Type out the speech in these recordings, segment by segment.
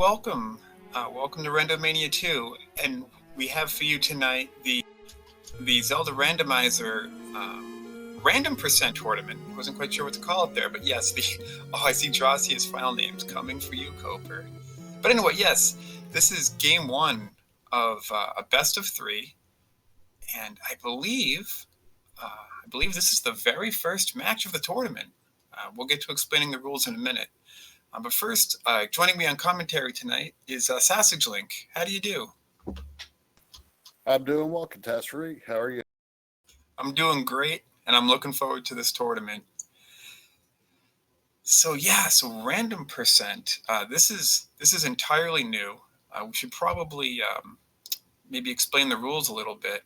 welcome. Welcome to Randomania 2. And we have for you tonight the Zelda Randomizer Random Percent Tournament. Wasn't quite sure what to call it there, but yes, I see Drascia's file names coming for you, Koper. But anyway, yes, this is game one of a best of three, and I believe this is the very first match of the tournament. We'll get to explaining the rules in a minute. But first, joining me on commentary tonight is Sausage Link. How do you do? I'm doing well, Catastrophe. How are you? I'm doing great, and I'm looking forward to this tournament. So random percent. This is entirely new. We should probably maybe explain the rules a little bit.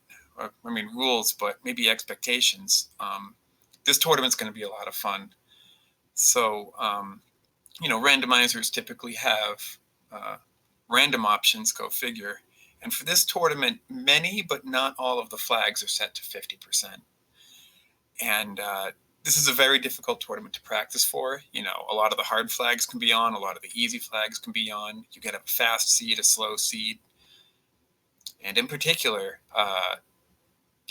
Rules, but maybe expectations. This tournament's going to be a lot of fun. So, randomizers typically have random options, go figure. And for this tournament, many but not all of the flags are set to 50%. And this is a very difficult tournament to practice for. A lot of the hard flags can be on, a lot of the easy flags can be on. You get a fast seed, a slow seed. And in particular,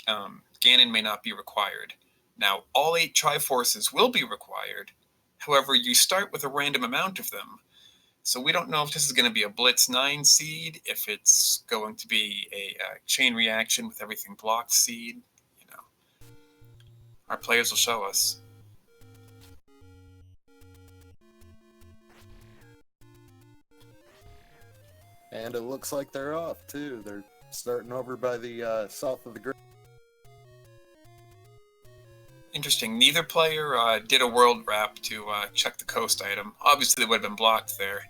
Ganon may not be required. Now, all 8 Triforces will be required. However, you start with a random amount of them. So we don't know if this is going to be a Blitz 9 seed, if it's going to be a chain reaction with everything blocked seed. Our players will show us. And it looks like they're off, too. They're starting over by the south of the grid. Interesting. Neither player did a world wrap to check the coast item. Obviously, they would have been blocked there.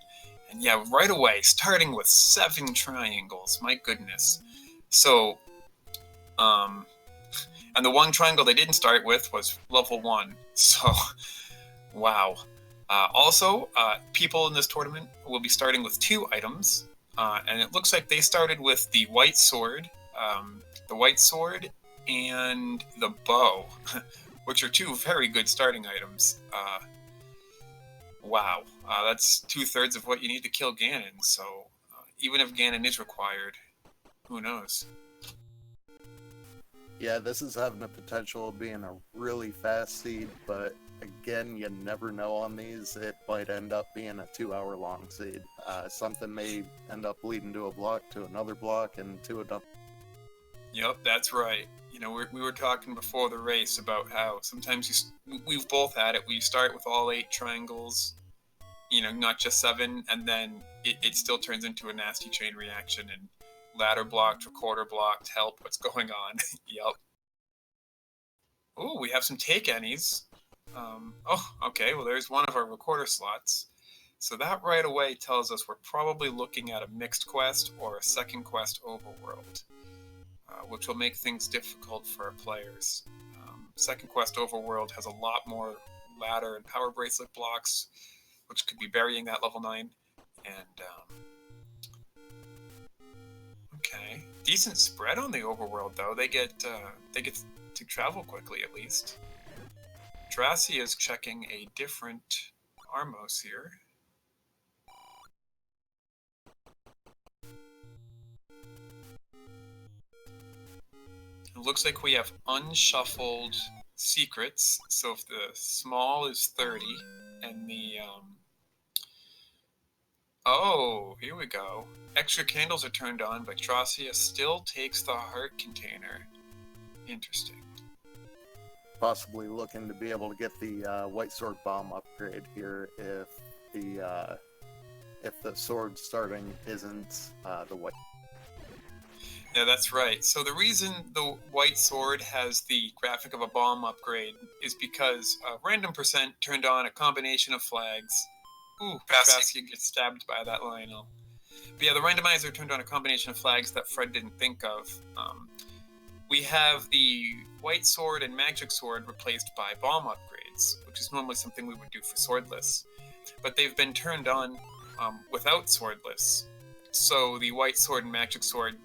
And yeah, right away, starting with 7 triangles. My goodness. So, and the one triangle they didn't start with was level 1. So, wow. Also, people in this tournament will be starting with 2 items. And it looks like they started with the white sword, and the bow, which are 2 very good starting items. Wow, that's 2/3 of what you need to kill Ganon, so even if Ganon is required, who knows? Yeah, this is having the potential of being a really fast seed, but again, you never know on these. It might end up being a 2-hour-long seed. Something may end up leading to a block, to another block, and to another. Yep, that's right. We were talking before the race about how sometimes we've both had it. We start with all 8 triangles, not just 7, and then it still turns into a nasty chain reaction and ladder blocked, recorder blocked, help, what's going on? Yep. Ooh, we have some take any's. Okay, well there's one of our recorder slots. So that right away tells us we're probably looking at a mixed quest or a second quest overworld. Which will make things difficult for our players. Second Quest Overworld has a lot more ladder and power bracelet blocks, which could be burying that level 9. And okay, decent spread on the Overworld though. They get to travel quickly at least. Drascia is checking a different Armos here. It looks like we have unshuffled secrets. So if the small is 30 and the oh, here we go. Extra candles are turned on, but Drascia still takes the heart container. Interesting. Possibly looking to be able to get the white sword bomb upgrade here if the sword starting isn't the white. Yeah, that's right. So the reason the white sword has the graphic of a bomb upgrade is because random percent turned on a combination of flags. Ooh, Drascia gets stabbed by that Lionel. But yeah, the randomizer turned on a combination of flags that Fred didn't think of. We have the white sword and magic sword replaced by bomb upgrades, which is normally something we would do for swordless. But they've been turned on without swordless. So the white sword and magic sword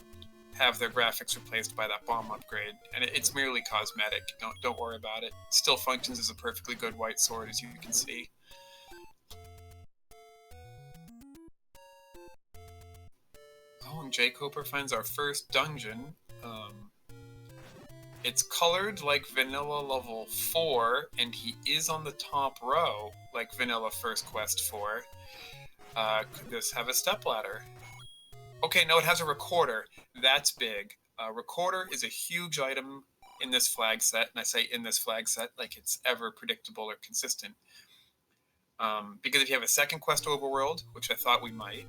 have their graphics replaced by that bomb upgrade, and it's merely cosmetic. Don't worry about it. It still functions as a perfectly good white sword, as you can see. Oh, and jkoper finds our first dungeon. It's colored like vanilla level 4, and he is on the top row like vanilla first quest 4. Could this have a stepladder? Okay, no, it has a recorder. That's big. Recorder is a huge item in this flag set, and I say in this flag set like it's ever predictable or consistent. Because if you have a second quest overworld, which I thought we might,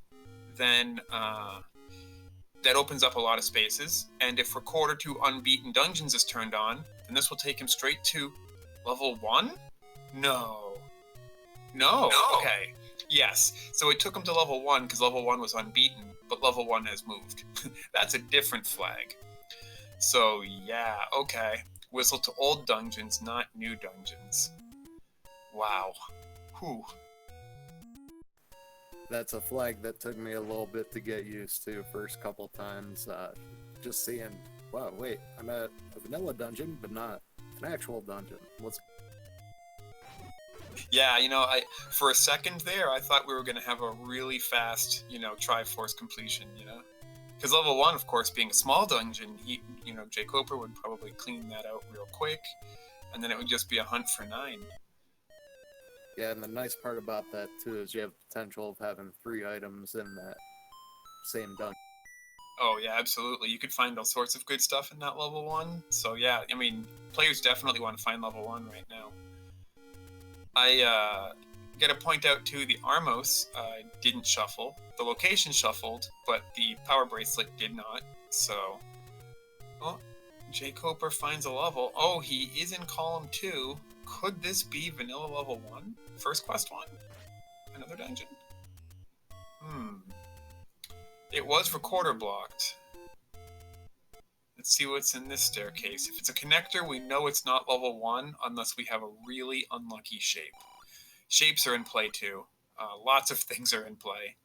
then that opens up a lot of spaces. And if Recorder to Unbeaten Dungeons is turned on, then this will take him straight to level 1? No. Okay. Yes. So it took him to level 1 because level 1 was unbeaten, but level 1 has moved. That's a different flag. So yeah, okay. Whistle to old dungeons, not new dungeons. Wow. Whew. That's a flag that took me a little bit to get used to first couple times. Just seeing, wow, wait, I'm at a vanilla dungeon, but not an actual dungeon. Yeah, for a second there, I thought we were going to have a really fast, Triforce completion, Because level 1, of course, being a small dungeon, jkoper would probably clean that out real quick, and then it would just be a hunt for 9. Yeah, and the nice part about that, too, is you have the potential of having 3 items in that same dungeon. Oh, yeah, absolutely. You could find all sorts of good stuff in that level 1. So, yeah, players definitely want to find level 1 right now. I got to point out, too, the Armos didn't shuffle. The location shuffled, but the power bracelet did not. So, jkoper finds a level. Oh, he is in column 2. Could this be vanilla level 1? First quest 1? Another dungeon? It was recorder blocked. Let's see what's in this staircase. If it's a connector, we know it's not level 1 unless we have a really unlucky shape. Shapes are in play too. Lots of things are in play.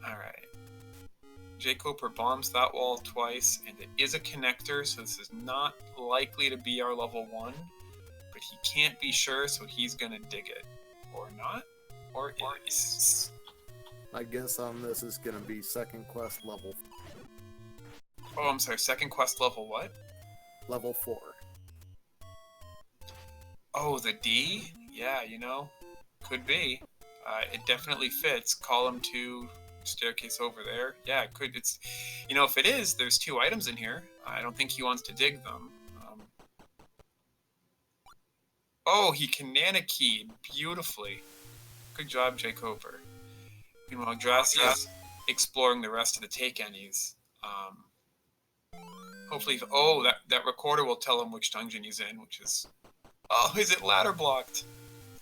Alright. jkoper bombs that wall twice, and it is a connector, so this is not likely to be our level 1, but he can't be sure, so he's gonna dig it. Or not? Or is. My guess on this is going to be second quest level. Oh, I'm sorry, second quest level what? Level 4. Oh, the D? Yeah, could be. It definitely fits. Column 2, staircase over there. Yeah, it could. It's, if it is, there's 2 items in here. I don't think he wants to dig them. Oh, he Kanana keyed beautifully. Good job, jkoper. Meanwhile, Drascia is exploring the rest of the take any's. Hopefully, that recorder will tell him which dungeon he's in, which is. Oh, is it ladder blocked?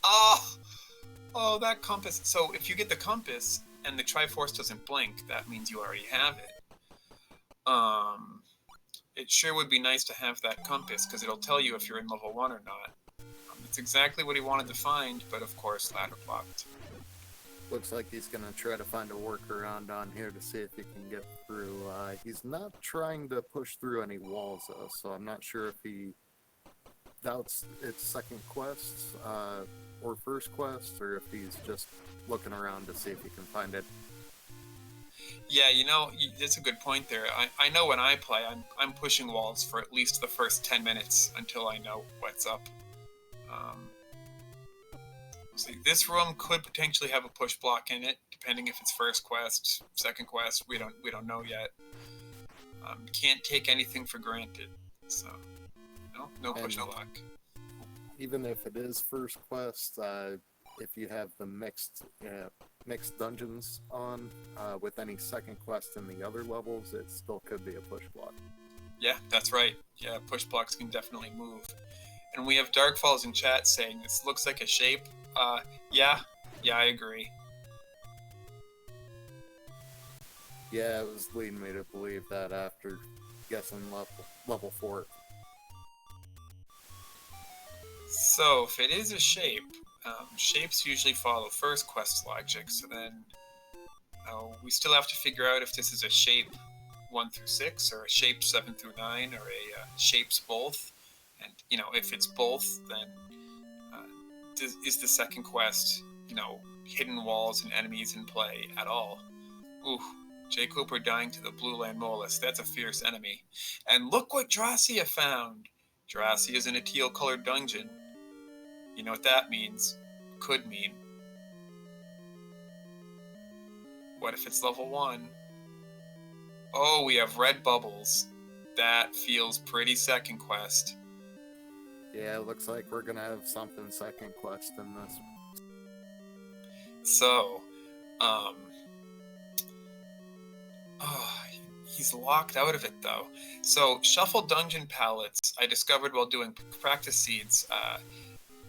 Oh, that compass. So if you get the compass and the Triforce doesn't blink, that means you already have it. It sure would be nice to have that compass because it'll tell you if you're in level 1 or not. It's exactly what he wanted to find, but of course, ladder blocked. Looks like he's going to try to find a workaround on here to see if he can get through. He's not trying to push through any walls, though, so I'm not sure if he doubts it's second quest or first quest, or if he's just looking around to see if he can find it. Yeah, that's a good point there. I know when I play, I'm pushing walls for at least the first 10 minutes until I know what's up. See, this room could potentially have a push block in it, depending if it's first quest, second quest. We don't know yet. Can't take anything for granted. So, no push block. Even if it is first quest, if you have the mixed dungeons on with any second quest in the other levels, it still could be a push block. Yeah, that's right. Yeah, push blocks can definitely move. And we have Darkfalls in chat saying this looks like a shape. Yeah, I agree. Yeah, it was leading me to believe that after guessing level 4. So, if it is a shape, shapes usually follow first quest logic, so then we still have to figure out if this is a shape 1 through 6, or a shape 7 through 9, or a shapes both. And, if it's both, then is the second quest, hidden walls and enemies in play at all. Ooh, jkoper dying to the blue land mollusk. That's a fierce enemy. And look what Drascia found! Drascia is in a teal-colored dungeon. You know what that means? Could mean. What if it's level 1? Oh, we have red bubbles. That feels pretty second quest. Yeah, it looks like we're gonna have something second quest in this. So, he's locked out of it though. So, shuffle dungeon palettes I discovered while doing practice seeds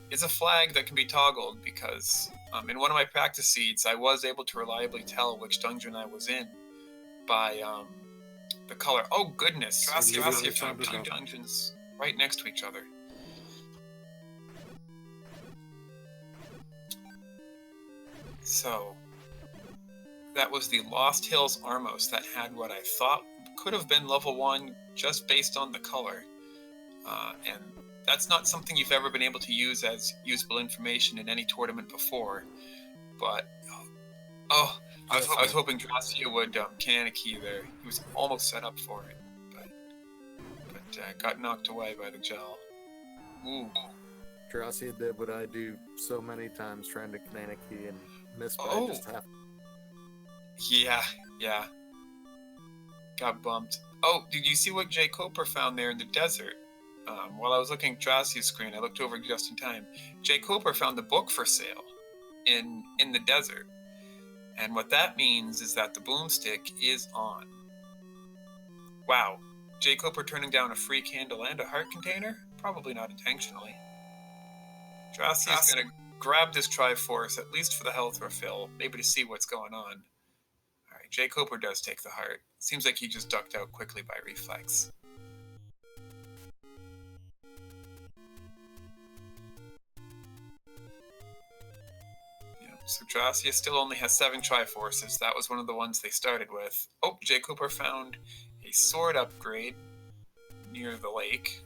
is a flag that can be toggled because in one of my practice seeds I was able to reliably tell which dungeon I was in by the color. Oh goodness, Drascia found 2 dungeons right next to each other. So, that was the Lost Hills Armos that had what I thought could have been level 1 just based on the color. And that's not something you've ever been able to use as usable information in any tournament before. But, I was hoping Drascia would Kaneki there. He was almost set up for it, but got knocked away by the gel. Ooh. Drascia did what I do so many times, trying to Kaneki and miss by just half. Yeah. Got bumped. Oh, did you see what jkoper found there in the desert? While I was looking at Drascia's screen, I looked over just in time. jkoper found the book for sale in the desert. And what that means is that the boomstick is on. Wow. jkoper turning down a free candle and a heart container? Probably not intentionally. Drascia's gonna grab this Triforce, at least for the health refill, maybe to see what's going on. Alright, jkoper does take the heart. Seems like he just ducked out quickly by reflex. Yeah, so Drascia still only has 7 Triforces. That was one of the ones they started with. Oh, jkoper found a sword upgrade near the lake.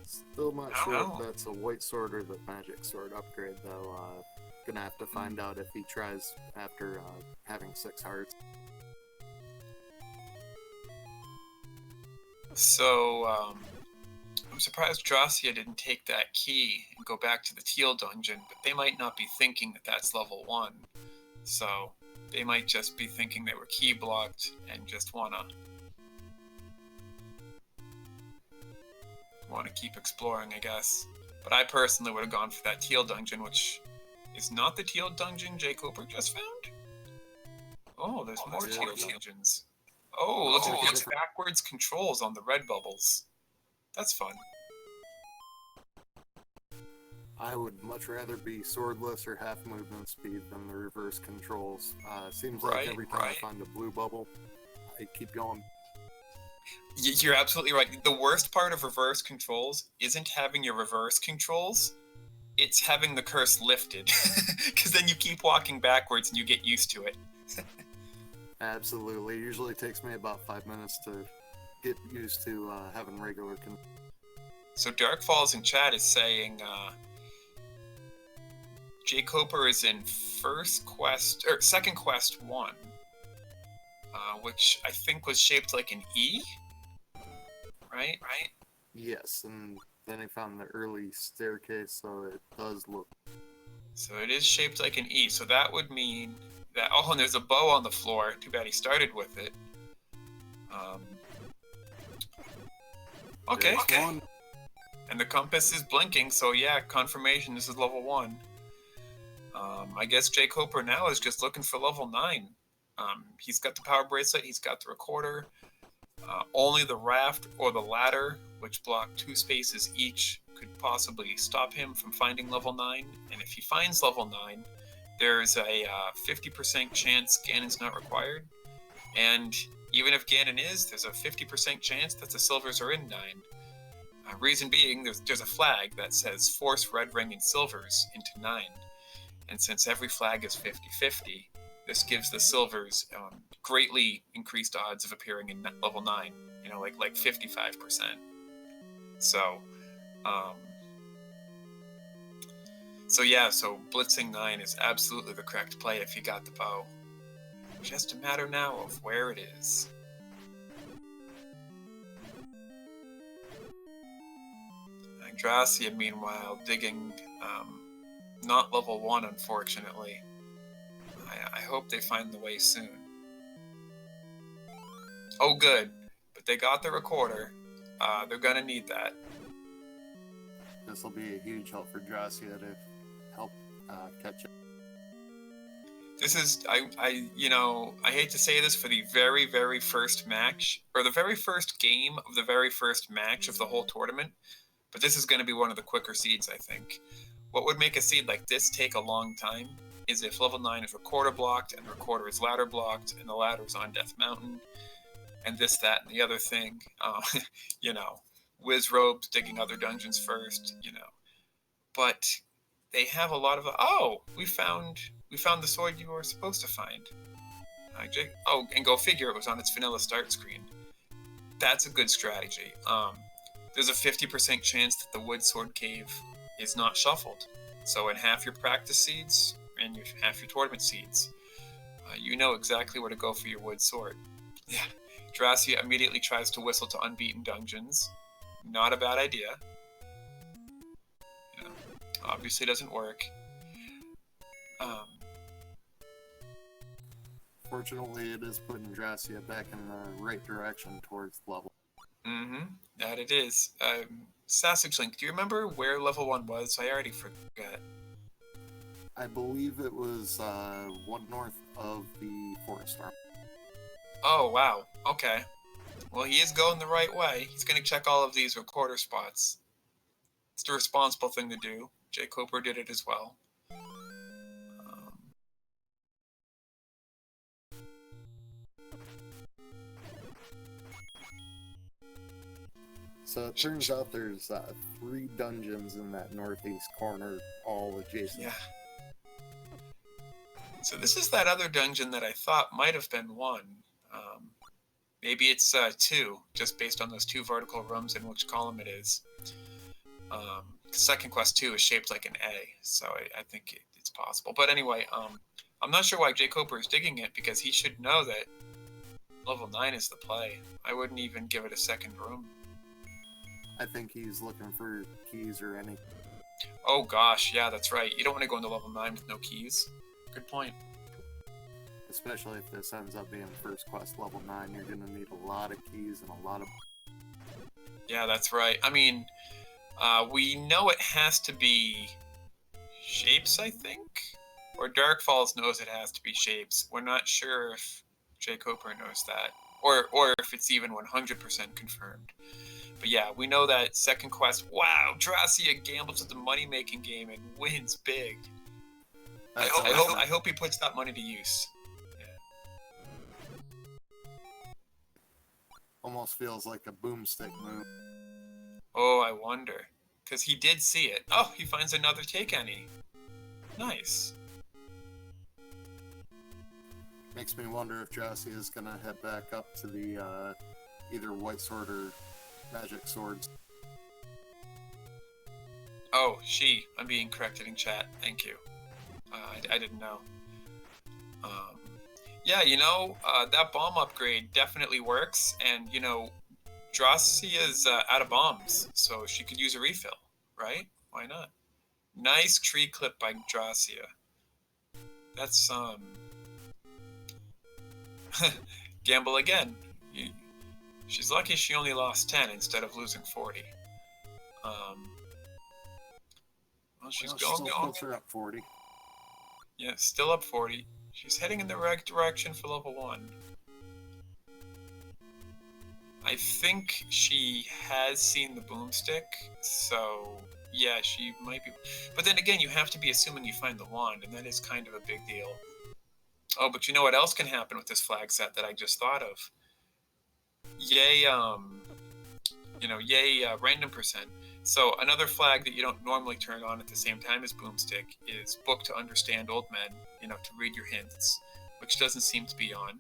Still not sure if that's a white sword or the magic sword upgrade, though. Gonna have to find out if he tries after having 6 hearts. So, I'm surprised Drascia didn't take that key and go back to the teal dungeon, but they might not be thinking that that's level 1. So, they might just be thinking they were key blocked and just wanna keep exploring, I guess. But I personally would have gone for that teal dungeon, which is not the teal dungeon jkoper just found. Oh, there's more teal dungeons. Oh, looks like it's backwards controls on the red bubbles. That's fun. I would much rather be swordless or half movement speed than the reverse controls. Seems like every time I find a blue bubble, I keep going. You're absolutely right. The worst part of reverse controls isn't having your reverse controls, it's having the curse lifted. Because then you keep walking backwards and you get used to it. Absolutely. Usually takes me about 5 minutes to get used to having regular controls. So Dark Falls in chat is saying jkoper is in second quest 1, which I think was shaped like an E. Right? Yes, and then I found the early staircase, so it does look. So it is shaped like an E. So that would mean that. Oh, and there's a bow on the floor. Too bad he started with it. Okay. And the compass is blinking, so yeah, confirmation this is level 1. I guess jkoper now is just looking for level 9. He's got the power bracelet, he's got the recorder. Only the raft or the ladder, which block 2 spaces each, could possibly stop him from finding level 9. And if he finds level 9, there's a 50% chance Ganon's not required. And even if Ganon is, there's a 50% chance that the silvers are in 9. Reason being, there's a flag that says force red ring and silvers into 9. And since every flag is 50-50, this gives the silvers greatly increased odds of appearing in level 9, like 55%. So yeah, so blitzing 9 is absolutely the correct play if you got the bow. Just a matter now of where it is. Drascia, meanwhile, digging not level 1, unfortunately. I hope they find the way soon. Oh, good. But they got the recorder. They're going to need that. This will be a huge help for Drascia to help catch up. This is, I hate to say this for the very, very first match, or the very first game of the very first match of the whole tournament, but this is going to be one of the quicker seeds, I think. What would make a seed like this take a long time is if level 9 is recorder blocked, and the recorder is ladder blocked, and the ladder is on Death Mountain, and this, that, and the other thing. Wiz robes digging other dungeons first, But they have a lot of... Oh, we found the sword you were supposed to find. Oh, and go figure, it was on its vanilla start screen. That's a good strategy. There's a 50% chance that the wood sword cave is not shuffled. So in half your practice seeds and half your tournament seeds, you know exactly where to go for your wood sword. Yeah, Drascia immediately tries to whistle to unbeaten dungeons. Not a bad idea. Obviously doesn't work. Fortunately, it is putting Drascia back in the right direction towards level. That it is. Sausage Link, do you remember where level 1 was? I already forgot. I believe it was one north of the forest arm. Oh, wow. Okay. Well, he is going the right way. He's going to check all of these recorder spots. It's the responsible thing to do. Jkoper did it as well. So it turns out there's 3 dungeons in that northeast corner, all adjacent. Yeah. So this is that other dungeon that I thought might have been 1. Maybe it's 2, just based on those 2 vertical rooms in which column it is. Second quest 2 is shaped like an A, so I think it's possible. But anyway, I'm not sure why Jkoper is digging it, because he should know that level 9 is the play. I wouldn't even give it a second room. I think he's looking for keys or anything. Oh gosh, yeah, that's right. You don't want to go into level 9 with no keys. Good point. Especially if this ends up being first quest level 9, you're going to need a lot of keys and a lot of... Yeah, that's right. I mean, we know it has to be shapes, I think? Or Dark Falls knows it has to be shapes. We're not sure if Jkoper knows that. Or if it's even 100% confirmed. But yeah, we know that second quest... Wow, Drascia gambles at the money-making game and wins big. I hope he puts that money to use. Almost feels like a boomstick move. Oh, I wonder. Because he did see it. Oh, he finds another take any. Nice. Makes me wonder if Drascia is going to head back up to the either white sword or magic swords. Oh, she. I'm being corrected in chat. Thank you. I didn't know. Yeah, that bomb upgrade definitely works, and, Drascia's out of bombs, so she could use a refill, right? Why not? Nice tree clip by Drascia. That's, gamble again. She's lucky she only lost 10 instead of losing 40. Well, she's going. Still up 40. Yeah, still up 40. She's heading in the right direction for level 1. I think she has seen the boomstick, so yeah, she might be. But then again, you have to be assuming you find the wand, and that is kind of a big deal. Oh, but you know what else can happen with this flag set that I just thought of? Yay, random percent. So another flag that you don't normally turn on at the same time as Boomstick is Book to Understand Old Men, to read your hints, which doesn't seem to be on.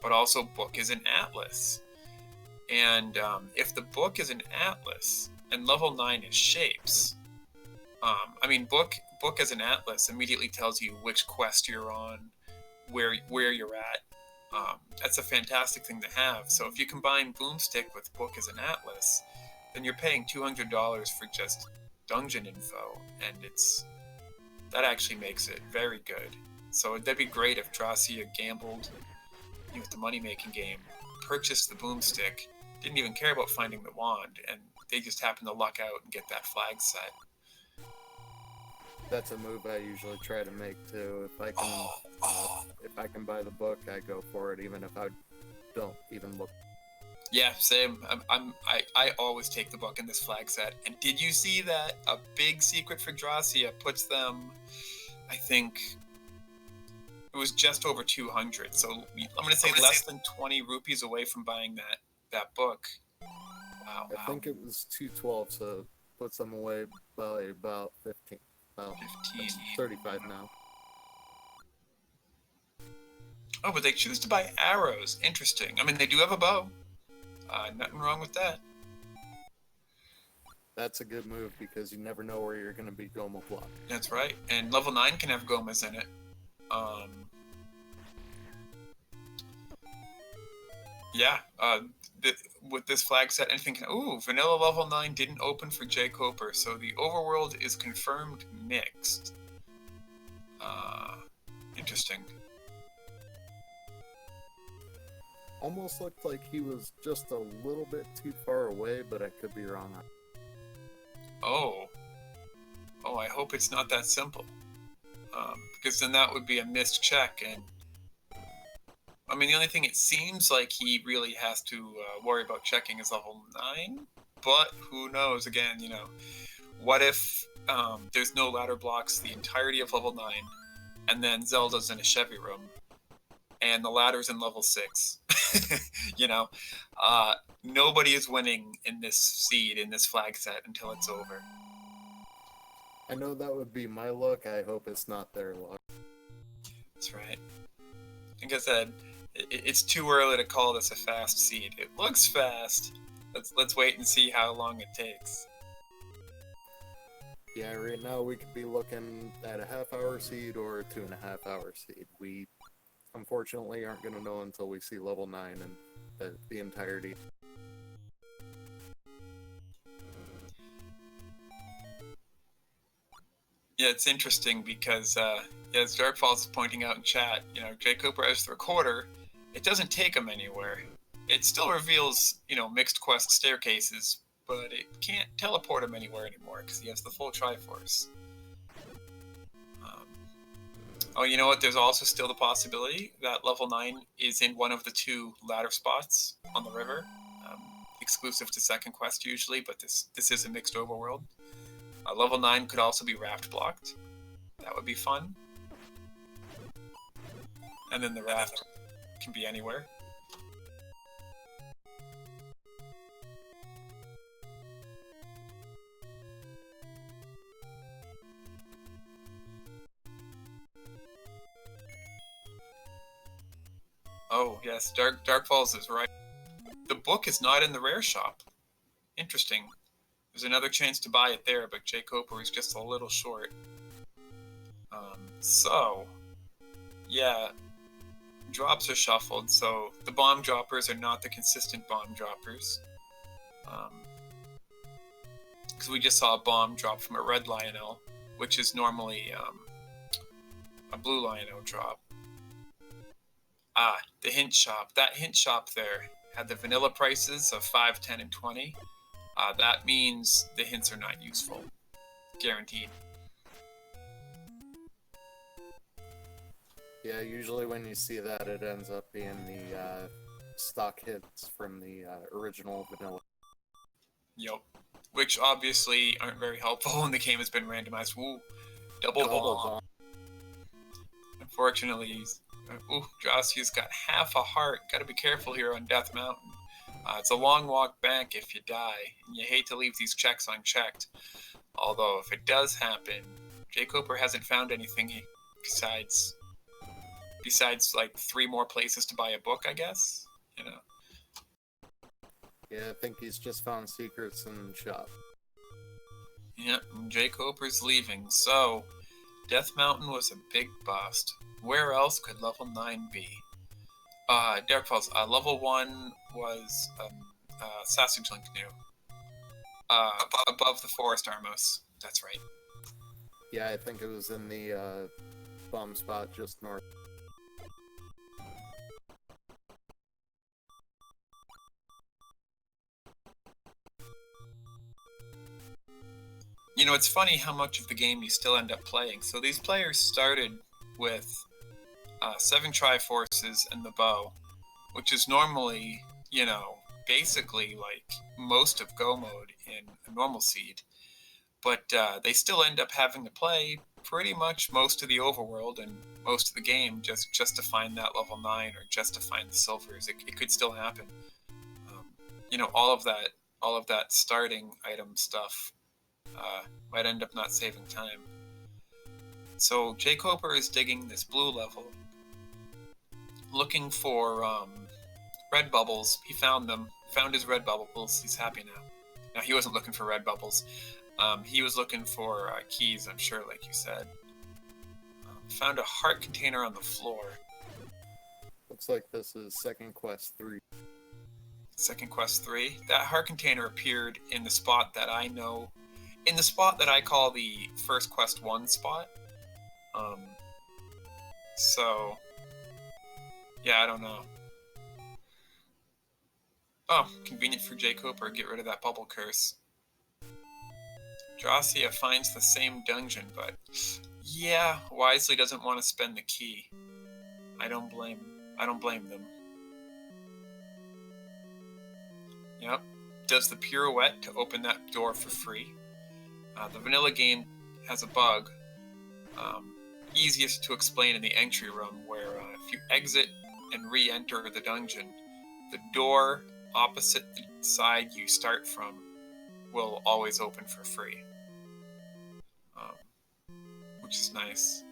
But also Book is an atlas. And if the book is an atlas and level 9 is shapes, book as an atlas immediately tells you which quest you're on, where you're at. That's a fantastic thing to have. So if you combine Boomstick with book as an atlas, then you're paying $200 for just dungeon info, and that actually makes it very good. So that'd be great if Drascia gambled with the money-making game, purchased the Boomstick, didn't even care about finding the wand, and they just happened to luck out and get that flag set. That's a move I usually try to make too. If I can buy the book, I go for it, even if I don't even look. Yeah, same. I always take the book in this flag set. And did you see that a big secret for Drascia puts them, I think it was just over 200. So I'm going to say less than 20 rupees away from buying that book. Wow. I think it was 212, so puts them away by about 15. Well, 15. 35 now. Oh, but they choose to buy arrows. Interesting. I mean, they do have a bow. Nothing wrong with that. That's a good move because you never know where you're going to be Goma blocked. That's right. And level 9 can have Gomas in it. Yeah. With this flag set, anything can... Ooh, vanilla level 9 didn't open for jkoper, so the overworld is confirmed mixed. Interesting. Almost looked like he was just a little bit too far away, but I could be wrong. Oh, I hope it's not that simple. Because then that would be a missed check, and I mean, the only thing it seems like he really has to worry about checking is level 9, but who knows? Again, what if there's no ladder blocks the entirety of level 9, and then Zelda's in a Chevy room, and the ladder's in level 6? Nobody is winning in this seed, in this flag set, until it's over. I know that would be my luck. I hope it's not their luck. That's right. Like I said, it's too early to call this a fast seed. It looks fast. Let's wait and see how long it takes. Yeah, right now we could be looking at a half-hour seed or a 2.5-hour seed. We unfortunately aren't going to know until we see level 9 and the entirety. Yeah, it's interesting because, as Darkfalls is pointing out in chat, jkoper as the recorder, it doesn't take him anywhere. It still reveals, mixed quest staircases, but it can't teleport him anywhere anymore because he has the full Triforce. Oh, you know what? There's also still the possibility that level 9 is in one of the 2 ladder spots on the river, exclusive to second quest usually, but this is a mixed overworld. Level 9 could also be raft blocked. That would be fun. And then the raft can be anywhere. Oh, yes, Darkfalls is right. The book is not in the rare shop. Interesting. There's another chance to buy it there, but jkoper is just a little short. Yeah, drops are shuffled, so the bomb droppers are not the consistent bomb droppers. Because we just saw a bomb drop from a red Lionel, which is normally a blue Lionel drop. The hint shop. That hint shop there had the vanilla prices of 5, 10, and 20. That means the hints are not useful. Guaranteed. Yeah, usually when you see that, it ends up being the stock hits from the original vanilla. Yep. Which obviously aren't very helpful when the game has been randomized. Ooh, double bomb. Unfortunately, Drascia's got half a heart. Gotta be careful here on Death Mountain. It's a long walk back if you die, and you hate to leave these checks unchecked. Although, if it does happen, jkoper hasn't found anything besides like 3 more places to buy a book, I guess. Yeah, I think he's just found secrets in the shop. Yeah, jkoper's leaving. So, Death Mountain was a big bust. Where else could level 9 be? Dark Falls. Level 1 was Sausage Link New. Above the Forest Armos. That's right. Yeah, I think it was in the bomb spot just north. You know, it's funny how much of the game you still end up playing. So these players started with 7 Triforces and the bow, which is normally, you know, basically like most of Go mode in a normal seed. But they still end up having to play pretty much most of the overworld and most of the game just to find that level 9 or just to find the silvers. It could still happen. You know, all of that starting item stuff might end up not saving time. So jkoper is digging this blue level, looking for red bubbles. He found them, found his red bubbles. He's happy now. Now, he wasn't looking for red bubbles. He was looking for keys, I'm sure, like you said. Found a heart container on the floor. Looks like this is second quest 3. Second quest 3. That heart container appeared in the spot that I know, in the spot that I call the first quest 1 spot. So, yeah, I don't know. Oh, convenient for jkoper. Get rid of that bubble curse. Drascia finds the same dungeon, but yeah, wisely doesn't want to spend the key. I don't blame them. Yep, does the pirouette to open that door for free. The vanilla game has a bug, easiest to explain in the entry room, where if you exit and re-enter the dungeon, the door opposite the side you start from will always open for free, which is nice.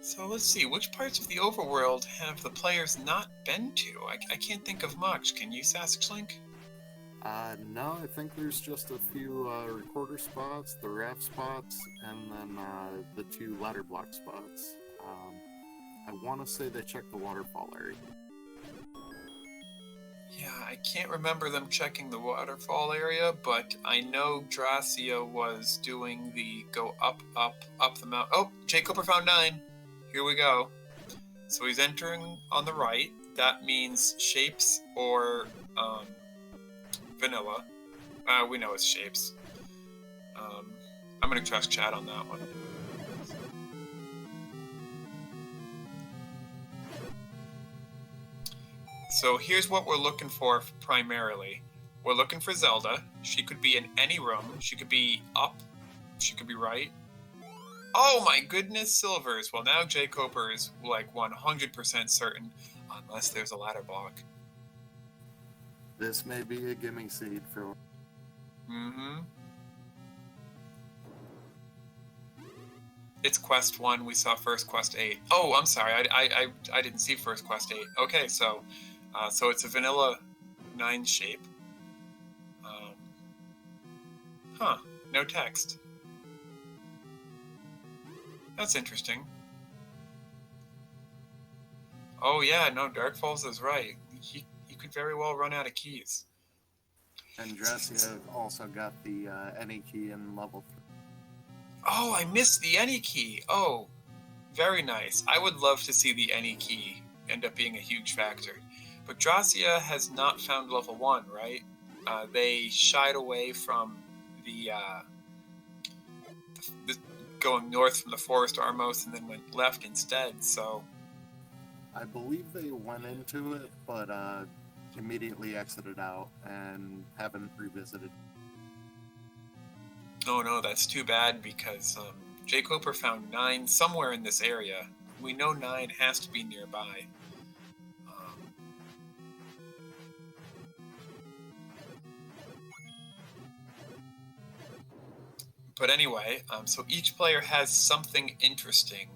So let's see, which parts of the overworld have the players not been to? I can't think of much. Can you, Sausage Link? No, I think there's just a few recorder spots, the raft spots, and then the 2 ladder block spots. I want to say they checked the waterfall area. Yeah, I can't remember them checking the waterfall area, but I know Drascia was doing the go up the mountain. Oh, jkoper found 9. Here we go. So he's entering on the right. That means shapes or vanilla. We know it's shapes. I'm going to trust chat on that one. So here's what we're looking for primarily. We're looking for Zelda. She could be in any room. She could be up. She could be right. Oh my goodness, silvers. Well, now jkoper is like 100% certain, unless there's a ladder block. This may be a gimme seed for... Mm-hmm. It's quest 1. We saw first quest 8. Oh, I'm sorry. I didn't see first quest 8. Okay, so it's a vanilla 9 shape. No text. That's interesting. Oh yeah, no, Dark Falls is right. He could very well run out of keys. And Drascia also got the any key in level 3. Oh, I missed the any key. Oh, very nice. I would love to see the any key end up being a huge factor. But Drascia has not found level 1, right? They shied away from the going north from the Forest Armos and then went left instead, so... I believe they went into it, but immediately exited out and haven't revisited. Oh no, that's too bad, because jkoper found 9 somewhere in this area. We know 9 has to be nearby. But anyway, so each player has something interesting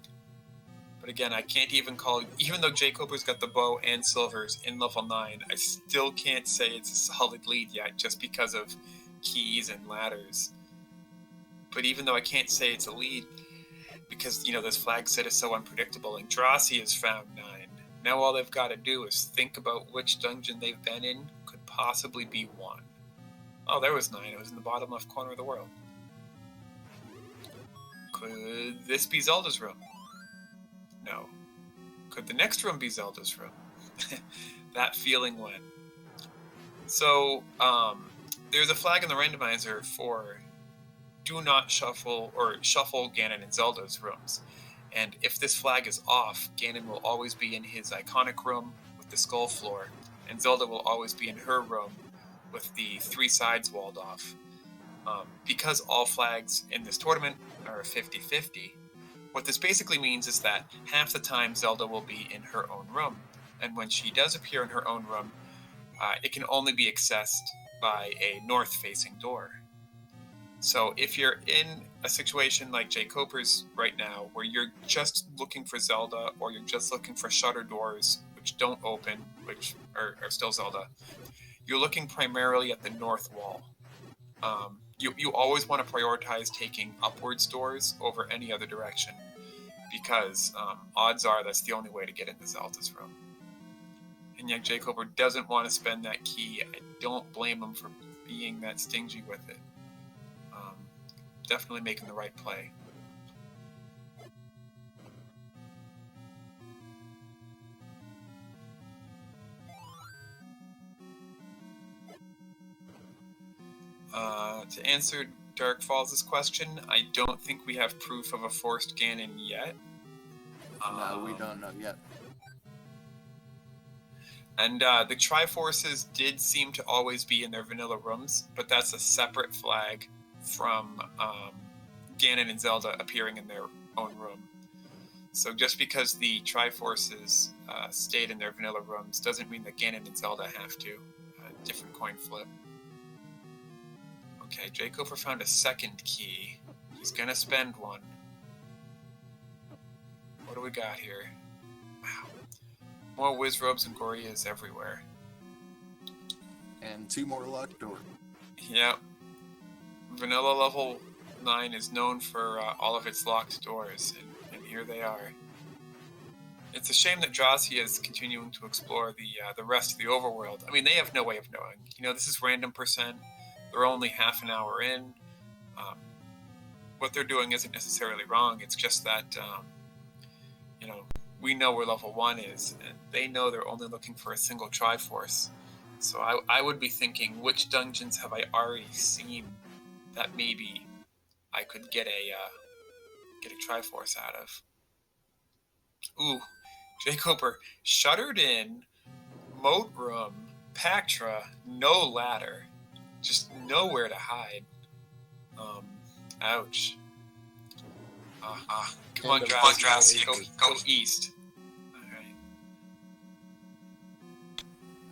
But again, I can't even call, even though jkoper's got the bow and silvers in level 9, I still can't say it's a solid lead yet just because of keys and ladders. But even though I can't say it's a lead, because, you know, this flag set is so unpredictable, and Drascia has found 9. Now all they've got to do is think about which dungeon they've been in could possibly be 1. Oh, there was 9. It was in the bottom left corner of the world. Could this be Zelda's room? No. Could the next room be Zelda's room? That feeling when. So, there's a flag in the randomizer for do not shuffle or shuffle Ganon and Zelda's rooms. And if this flag is off, Ganon will always be in his iconic room with the skull floor, and Zelda will always be in her room with the 3 sides walled off. Because all flags in this tournament are 50-50, what this basically means is that half the time Zelda will be in her own room, and when she does appear in her own room, it can only be accessed by a north-facing door. So if you're in a situation like jkoper's right now, where you're just looking for Zelda, or you're just looking for shutter doors, which don't open, which are still Zelda, you're looking primarily at the north wall. You always want to prioritize taking upwards doors over any other direction, because odds are that's the only way to get into Zelda's room. And yet jkoper doesn't want to spend that key. I don't blame him for being that stingy with it. Definitely making the right play. To answer Dark Falls' question, I don't think we have proof of a forced Ganon yet. No, we don't know yet. And the Triforces did seem to always be in their vanilla rooms, but that's a separate flag from Ganon and Zelda appearing in their own room. So just because the Triforces stayed in their vanilla rooms doesn't mean that Ganon and Zelda have to. Different coin flip. Okay, jkoper found a second key. He's gonna spend one. What do we got here? Wow. More whiz robes and Gorias everywhere. And 2 more locked doors. Yep. Vanilla level 9 is known for all of its locked doors, and here they are. It's a shame that Drascia is continuing to explore the rest of the overworld. I mean, they have no way of knowing. You know, this is random %. They're only half an hour in. What they're doing isn't necessarily wrong. It's just that, you know, we know where level 1 is, and they know they're only looking for a single Triforce. So I would be thinking, which dungeons have I already seen that maybe I could get a Triforce out of? Ooh, jkoper, shuttered in, moat room, Pactra, no ladder, just nowhere to hide. Ouch. Come on, Drascia, go east. Alright.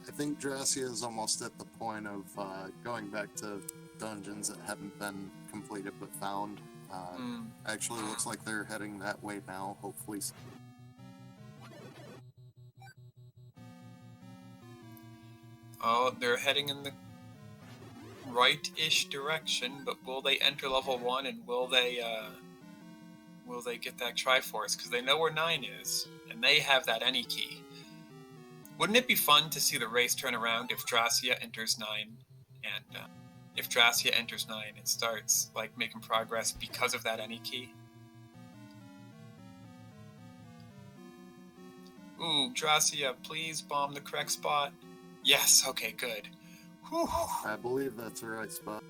I think Drascia is almost at the point of going back to dungeons that haven't been completed but found. Actually, looks like they're heading that way now, hopefully. Oh, they're heading in the right-ish direction, but will they enter level 1, and will they get that Triforce? Because they know where 9 is, and they have that any key. Wouldn't it be fun to see the race turn around if Drascia enters 9, and if Drascia enters 9 and starts like making progress because of that any key? Ooh, Drascia, please bomb the correct spot. Yes, okay, good. Whew. I believe that's the right spot.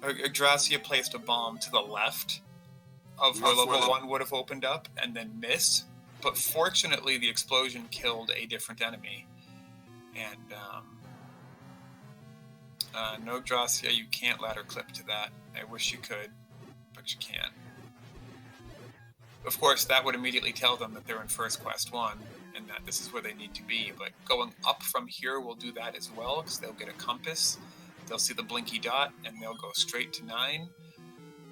Drascia placed a bomb to the left of where level 1 would have opened up and then missed, but fortunately the explosion killed a different enemy. And no, Drascia, you can't ladder clip to that. I wish you could, but you can't. Of course, that would immediately tell them that they're in First Quest 1, and that this is where they need to be, but going up from here will do that as well, because they'll get a compass, they'll see the blinky dot, and they'll go straight to 9.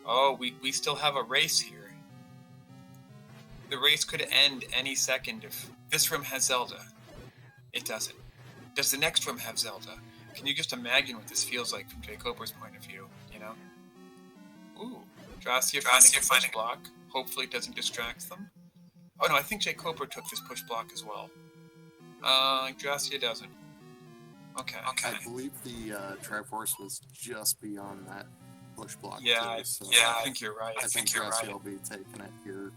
Oh, we still have a race here. The race could end any second if this room has Zelda. It doesn't. Does the next room have Zelda? Can you just imagine what this feels like from jkoper's point of view, you know? Ooh, Drascia finding a push block. Hopefully it doesn't distract them. Oh no, I think jkoper took this push block as well. Drascia doesn't. Okay. I believe the Triforce was just beyond that push block. Yeah, too, so I think you're right. I think Drascia will be taking it here.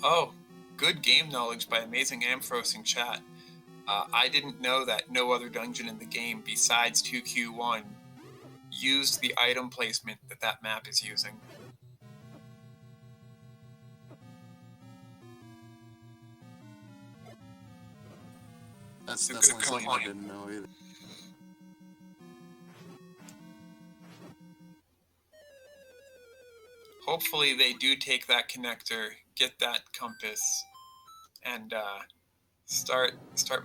Oh, good game knowledge by Amazing Amphros in chat. I didn't know that no other dungeon in the game besides 2Q1 used the item placement that map is using. That's definitely something I didn't know either. Hopefully they do take that connector, get that compass, and start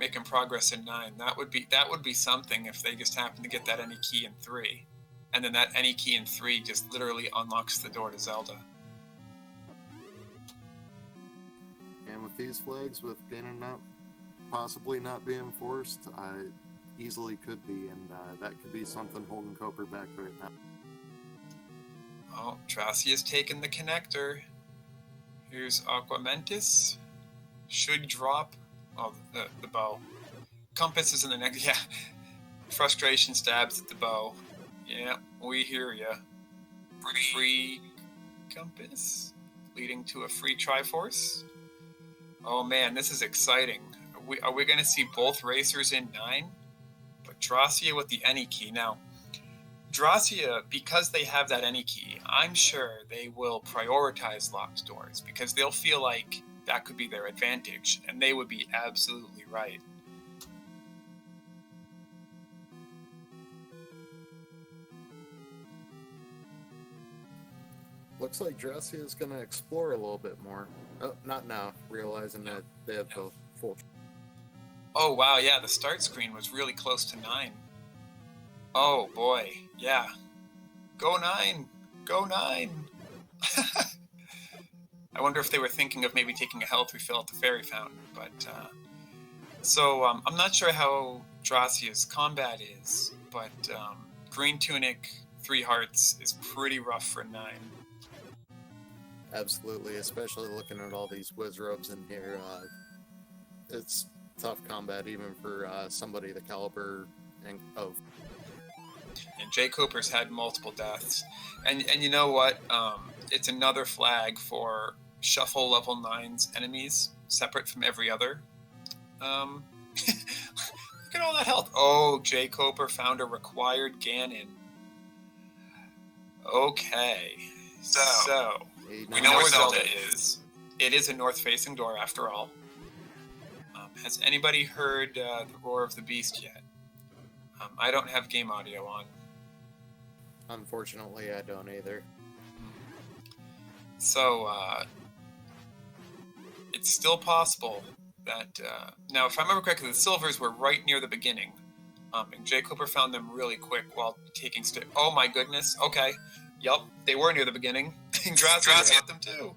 making progress in 9. That would be something if they just happen to get that any key in 3, and then that any key in 3 just literally unlocks the door to Zelda. And with these flags, with Ganon possibly not being forced, easily could be, and that could be something holding jkoper back right now. Oh, Drascia's taken the connector. Here's Aquamentus. Should drop. Oh, the bow. Compass is in the next. Yeah. Frustration stabs at the bow. Yeah, we hear ya. Free compass leading to a free Triforce. Oh man, this is exciting. Are we going to see both racers in 9? But Drascia with the any key. Now, Drascia, because they have that any key, I'm sure they will prioritize locked doors because they'll feel like that could be their advantage, and they would be absolutely right. Looks like Drascia is going to explore a little bit more. Oh, not now, realizing that they have both full. Oh wow, yeah, the start screen was really close to 9. Oh boy, yeah. Go 9! Go 9! I wonder if they were thinking of maybe taking a health refill at the fairy fountain, but I'm not sure how Drascia's combat is, but green tunic, 3 hearts is pretty rough for 9. Absolutely, especially looking at all these whiz robes in here. It's tough combat even for somebody the caliber of. And jkoper's had multiple deaths, and you know what? It's another flag for shuffle level 9's enemies, separate from every other. Look at all that health. Oh, jkoper found a required Ganon. Okay, so we know where Zelda is. It is a north-facing door, after all. Has anybody heard the roar of the beast yet? I don't have game audio on. Unfortunately, I don't either. So, it's still possible that... now, if I remember correctly, the silvers were right near the beginning. And jkoper found them really quick while taking... Oh my goodness, okay. Yup, they were near the beginning. Drascia got them too.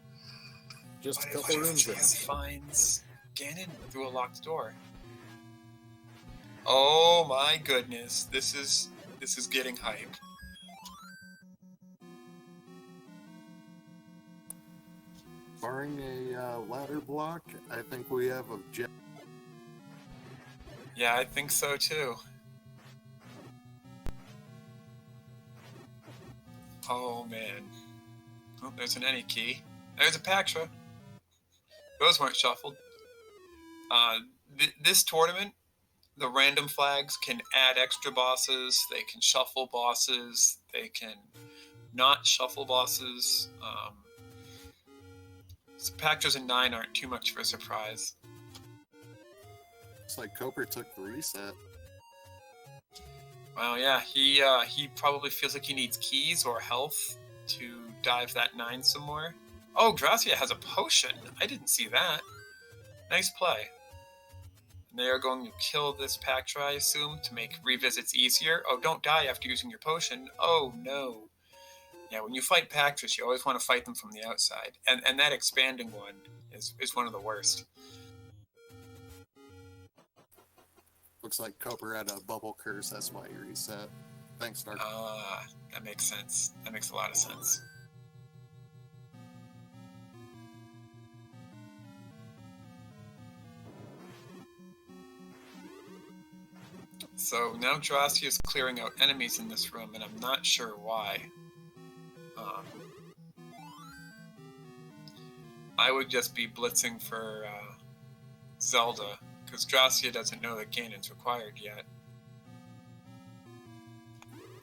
Just a couple rooms in. Finds Ganon through a locked door. Oh my goodness, this is getting hype. Barring a ladder block, I think we have a jet. Yeah, I think so too. Oh man. Oh, there's an any key. There's a Paksha. Those weren't shuffled. This tournament, the random flags can add extra bosses, they can shuffle bosses, they can not shuffle bosses. So Paktras in 9 aren't too much of a surprise. Looks like jkoper took the reset. Well, yeah, he probably feels like he needs keys or health to dive that 9 some more. Oh, Drascia has a potion. I didn't see that. Nice play. And they are going to kill this Pactra, I assume, to make revisits easier. Oh, don't die after using your potion. Oh, no. Yeah, when you fight Pactras, you always want to fight them from the outside. And that expanding one is one of the worst. Looks like Cooper had a bubble curse, that's why he reset. Thanks, Dark. Ah, that makes sense. That makes a lot of sense. So now Drascia is clearing out enemies in this room, and I'm not sure why. I would just be blitzing for Zelda, because Drascia doesn't know that Ganon's required yet.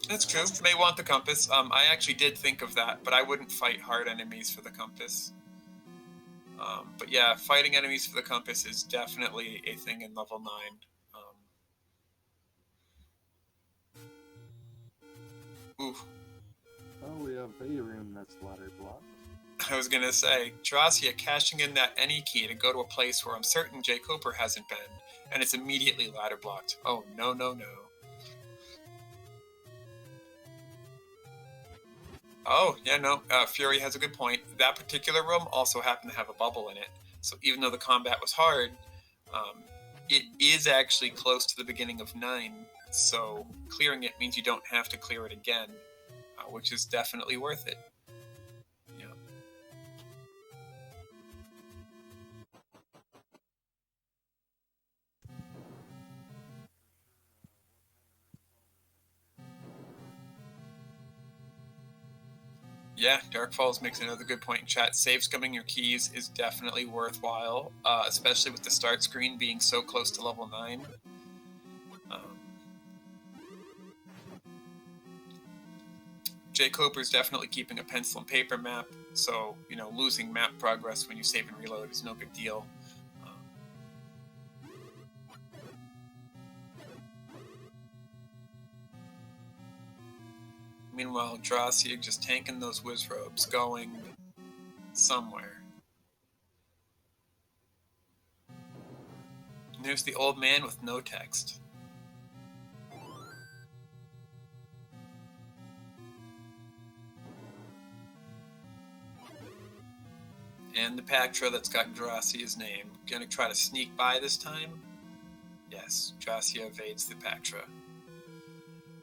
That's true. May want the compass. I actually did think of that, but I wouldn't fight hard enemies for the compass. But yeah, fighting enemies for the compass is definitely a thing in level 9. Ooh. Oh, we have a room that's ladder blocked. I was gonna say, Drascia cashing in that any key to go to a place where I'm certain jkoper hasn't been, and it's immediately ladder blocked. Oh, no, no, no. Oh, yeah, no, Fury has a good point. That particular room also happened to have a bubble in it. So even though the combat was hard, it is actually close to the beginning of 9. So clearing it means you don't have to clear it again, which is definitely worth it. Yeah. Yeah, Dark Falls makes another good point in chat. Save scumming your keys is definitely worthwhile, especially with the start screen being so close to level 9. jkoper's definitely keeping a pencil and paper map, so, you know, losing map progress when you save and reload is no big deal. Meanwhile, Drascia just tanking those Wizrobes, going somewhere. And there's the old man with no text. And the Pactra that's got Drascia's name. Gonna try to sneak by this time? Yes, Drascia evades the Pactra.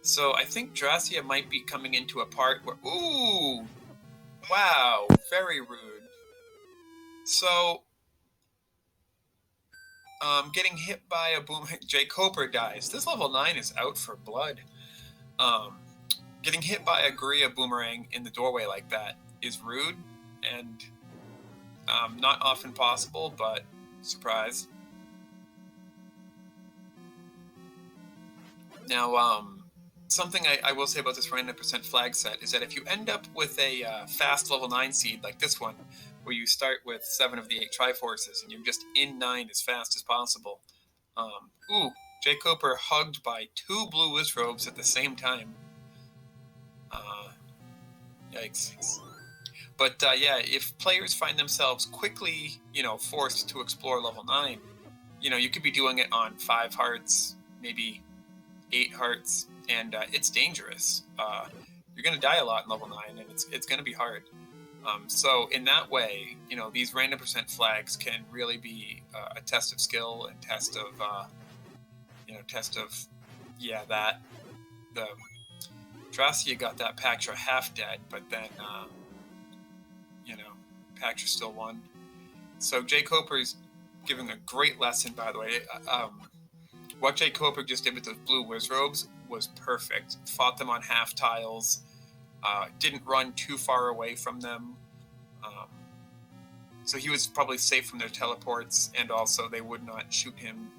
So I think Drascia might be coming into a part where... Ooh! Wow, very rude. So... getting hit by a boomerang... jkoper dies. This level 9 is out for blood. Getting hit by a Gria boomerang in the doorway like that is rude, and not often possible, but surprise. Now, something I will say about this random percent flag set is that if you end up with a fast level 9 seed like this one, where you start with 7 of the 8 Triforces and you're just in 9 as fast as possible. Ooh, jkoper hugged by 2 blue Wizrobes at the same time. Yikes. But yeah, if players find themselves quickly, you know, forced to explore level 9, you know, you could be doing it on 5 hearts, maybe 8 hearts, and it's dangerous. You're going to die a lot in level 9, and it's going to be hard. So in that way, you know, these random percent flags can really be a test of skill and test of, that. The Drascia got that Pactra half dead, but then, Pactra still won. So jkoper is giving a great lesson, by the way. What jkoper just did with those blue Wizrobes was perfect. Fought them on half tiles. Didn't run too far away from them. So he was probably safe from their teleports, and also they would not shoot him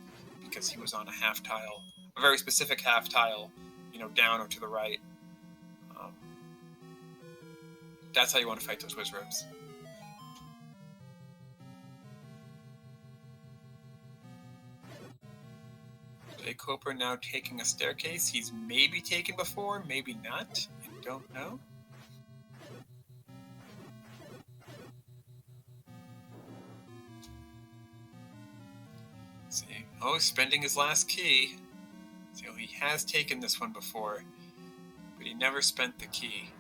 because he was on a half tile. A very specific half tile, you know, down or to the right. That's how you want to fight those Wizrobes. jkoper now taking a staircase he's maybe taken before, maybe not. I don't know. See, oh, spending his last key. So he has taken this one before, but he never spent the key.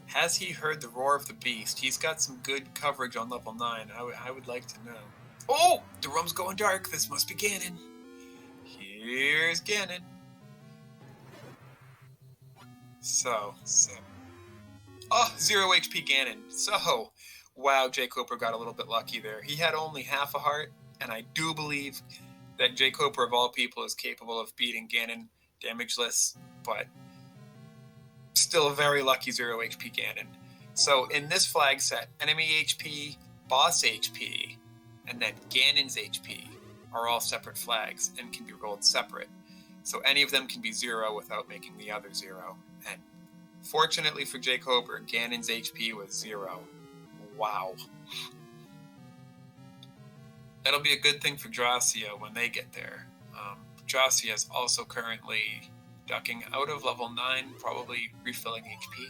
Has he heard the roar of the beast? He's got some good coverage on level 9. I would like to know. Oh! The room's going dark. This must be Ganon. Here's Ganon. So. Oh, 0 HP Ganon. So, wow, jkoper got a little bit lucky there. He had only half a heart, and I do believe that jkoper of all people is capable of beating Ganon damageless, but still a very lucky 0 HP Ganon. So in this flag set, enemy HP, boss HP, and then Ganon's HP are all separate flags and can be rolled separate. So any of them can be 0 without making the other 0. And fortunately for jkoper, Ganon's HP was 0. Wow. That'll be a good thing for Drascia when they get there. Drascia is also currently ducking out of level 9, probably refilling HP.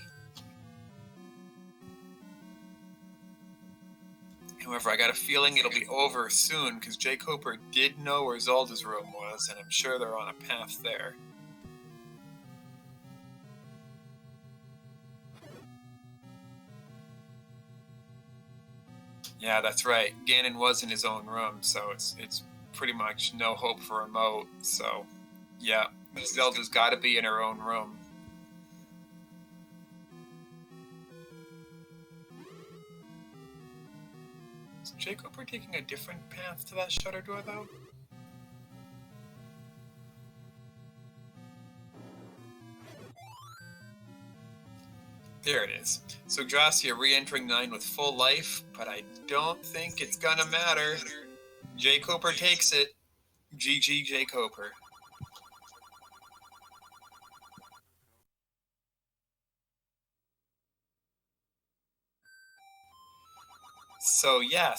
However, I got a feeling it'll be over soon because jkoper did know where Zelda's room was, and I'm sure they're on a path there. Yeah, that's right. Ganon was in his own room, so it's pretty much no hope for remote. So, yeah, Zelda's got to be in her own room. Is jkoper taking a different path to that shutter door, though? There it is. So Drascia re-entering 9 with full life, but I don't think it's gonna matter. jkoper takes it. GG jkoper. So yeah,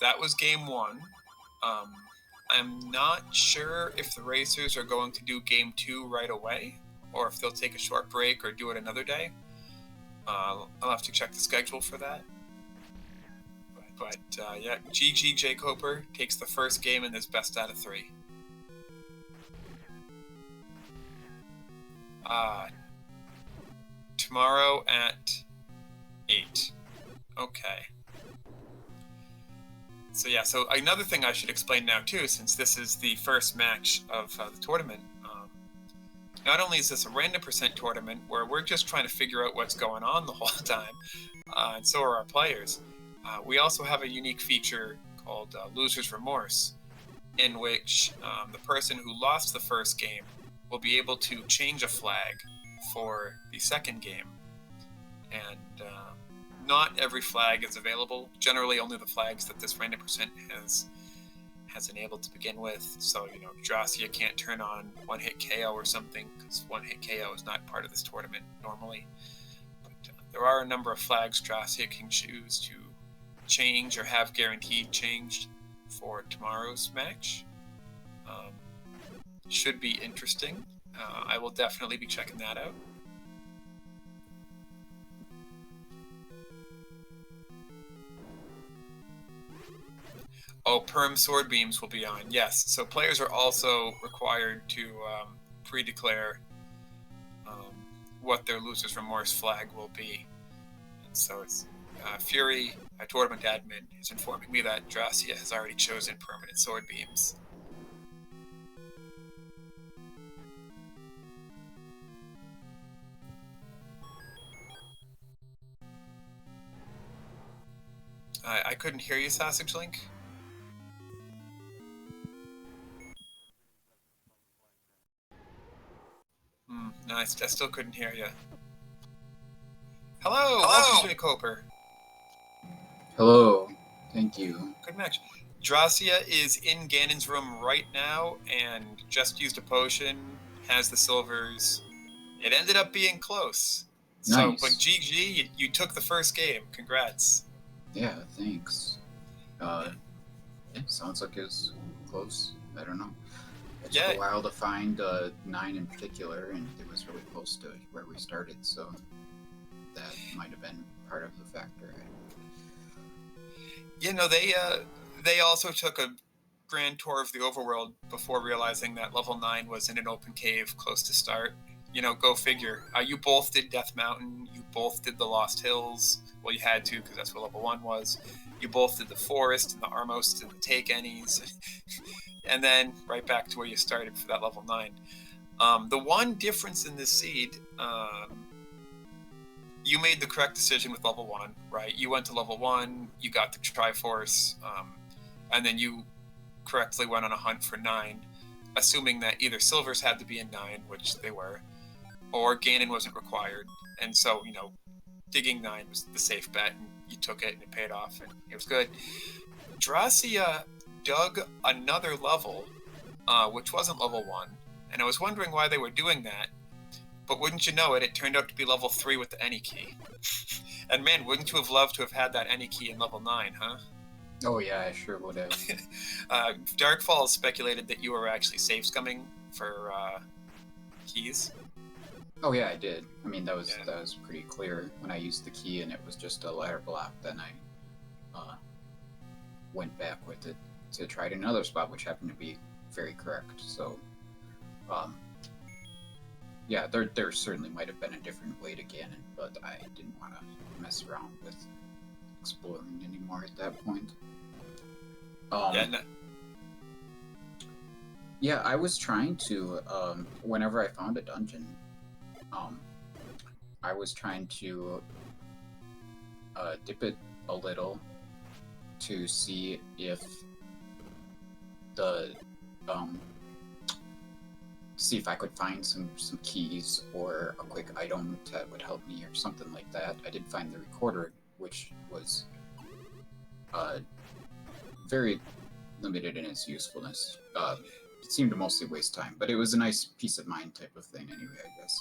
that was game 1. I'm not sure if the racers are going to do game 2 right away, or if they'll take a short break or do it another day. I'll have to check the schedule for that. But yeah, GG jkoper takes the first game in this best out of 3. Tomorrow at 8. Okay. So yeah, so another thing I should explain now too, since this is the first match of the tournament, not only is this a random % tournament where we're just trying to figure out what's going on the whole time, and so are our players, we also have a unique feature called Loser's Remorse, in which the person who lost the first game will be able to change a flag for the second game. And not every flag is available. Generally, only the flags that this random % has enabled to begin with. So, you know, Drascia can't turn on one-hit KO or something, because one-hit KO is not part of this tournament normally. But there are a number of flags Drascia can choose to change or have guaranteed changed for tomorrow's match. Should be interesting. I will definitely be checking that out. Oh, perm sword beams will be on. Yes, so players are also required to pre-declare what their Loser's Remorse flag will be. And so it's Fury, a tournament admin, is informing me that Drascia has already chosen permanent sword beams. I couldn't hear you, Sausage Link. No, I still couldn't hear you. Hello! Welcome to jkoper. Hello. Thank you. Good match. Drascia is in Ganon's room right now and just used a potion, has the silvers. It ended up being close. So, Nice. but GG, you took the first game. Congrats. Yeah, thanks. It sounds like it's close. I don't know. It took a while to find 9 in particular, and it was really close to where we started, so... that might have been part of the factor. You know, they also took a grand tour of the overworld before realizing that level 9 was in an open cave close to start. You know, go figure. You both did Death Mountain. You both did the Lost Hills. Well, you had to because that's what level 1 was. You both did the Forest and the Armos and the Take Any's. And then right back to where you started for that level 9. The one difference in this seed, you made the correct decision with level 1, right? You went to level 1, you got the Triforce, and then you correctly went on a hunt for 9, assuming that either Silvers had to be in 9, which they were, or Ganon wasn't required. And so, you know, digging 9 was the safe bet, and you took it, and it paid off, and it was good. Drascia dug another level, which wasn't level 1, and I was wondering why they were doing that, but wouldn't you know it, it turned out to be level 3 with the any key. And man, wouldn't you have loved to have had that any key in level 9, huh? Oh yeah, I sure would have. Darkfall speculated that you were actually safe scumming for keys. Oh yeah, I did. I mean, that was pretty clear when I used the key and it was just a ladder block. Then I went back with it to try it in another spot, which happened to be very correct. So, yeah, there certainly might have been a different way to Ganon, but I didn't want to mess around with exploring anymore at that point. Yeah, I was trying to, whenever I found a dungeon, I was trying to dip it a little to see if see if I could find some keys or a quick item that would help me or something like that. I did find the recorder, which was very limited in its usefulness. It seemed to mostly waste time, but it was a nice peace of mind type of thing anyway, I guess.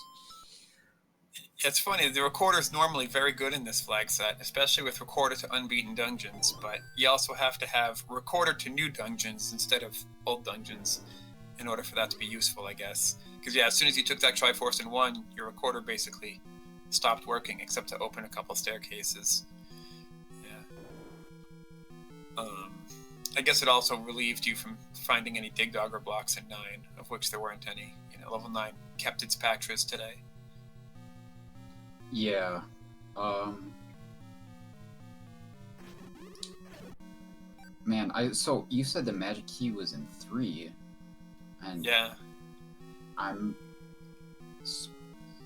It's funny, the recorder is normally very good in this flag set, especially with recorder to unbeaten dungeons, but you also have to have recorder to new dungeons instead of old dungeons in order for that to be useful, I guess. Because yeah, as soon as you took that Triforce in 1, your recorder basically stopped working except to open a couple staircases. Yeah. I guess it also relieved you from finding any Dig Dogger blocks in 9, of which there weren't any. You know, level 9 kept its Patras today. Yeah. Man, so you said the magic key was in 3, and yeah, I'm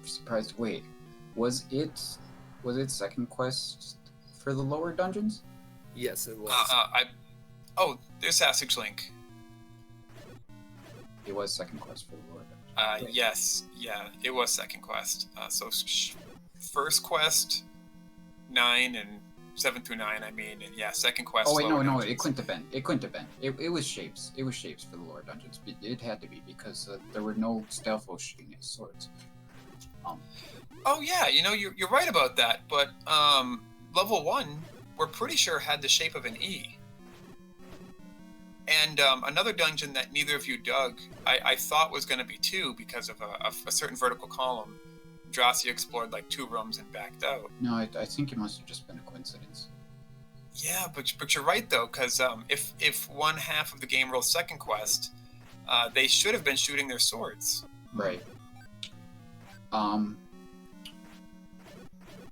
surprised. Wait, was it second quest for the lower dungeons? Yes, it was. Oh, there's Sassage Link. It was second quest for the lower dungeons. Right. Yes, yeah, it was second quest. So first quest 9 and 7 through 9, I mean, and yeah, second quest. Oh wait, no, dungeons. it couldn't have been. It couldn't have been. It was shapes. It was shapes for the lower dungeons. It had to be because there were no Stalfos shooting his swords. Oh yeah, you know you're right about that, but level 1 we're pretty sure had the shape of an E. And another dungeon that neither of you dug, I thought was going to be 2 because of a certain vertical column. Drascia explored like 2 rooms and backed out. No, I think it must have just been a coincidence. Yeah, but you're right though, because if one half of the game rolls second quest, they should have been shooting their swords. Right.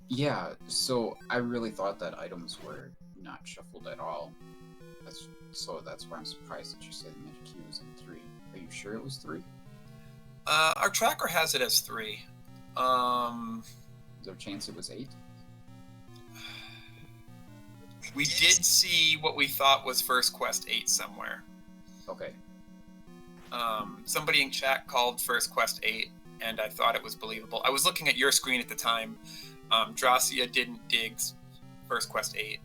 Yeah, so I really thought that items were not shuffled at all. That's why I'm surprised that you said Magic Key was in 3. Are you sure it was 3? Our tracker has it as 3. Is there a chance it was 8? We did see what we thought was first quest 8 somewhere. Okay. Somebody in chat called first quest 8, and I thought it was believable. I was looking at your screen at the time. Drascia didn't dig first quest 8.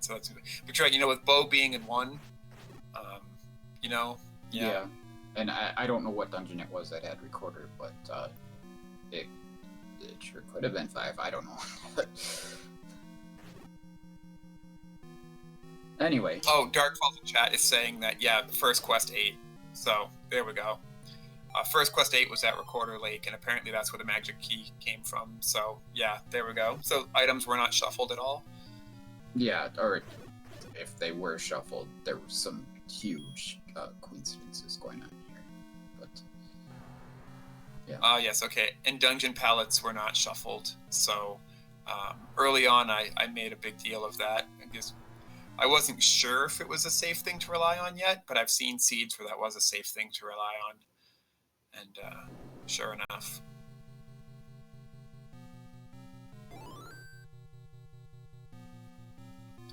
So that's, but you're right, you know, with Bo being in 1, you know, yeah. And I don't know what dungeon it was that had recorder, but it sure could have been 5. I don't know. Anyway. Oh, Darkfall's in chat is saying that, yeah, first quest 8. So there we go. First Quest 8 was at Recorder Lake, and apparently that's where the magic key came from. So, yeah, there we go. So, items were not shuffled at all? Yeah, or if they were shuffled, there were some huge coincidences going on here. But, yeah. Yes, okay. And dungeon palettes were not shuffled. So, early on, I made a big deal of that. Because I wasn't sure if it was a safe thing to rely on yet, but I've seen seeds where that was a safe thing to rely on. And sure enough.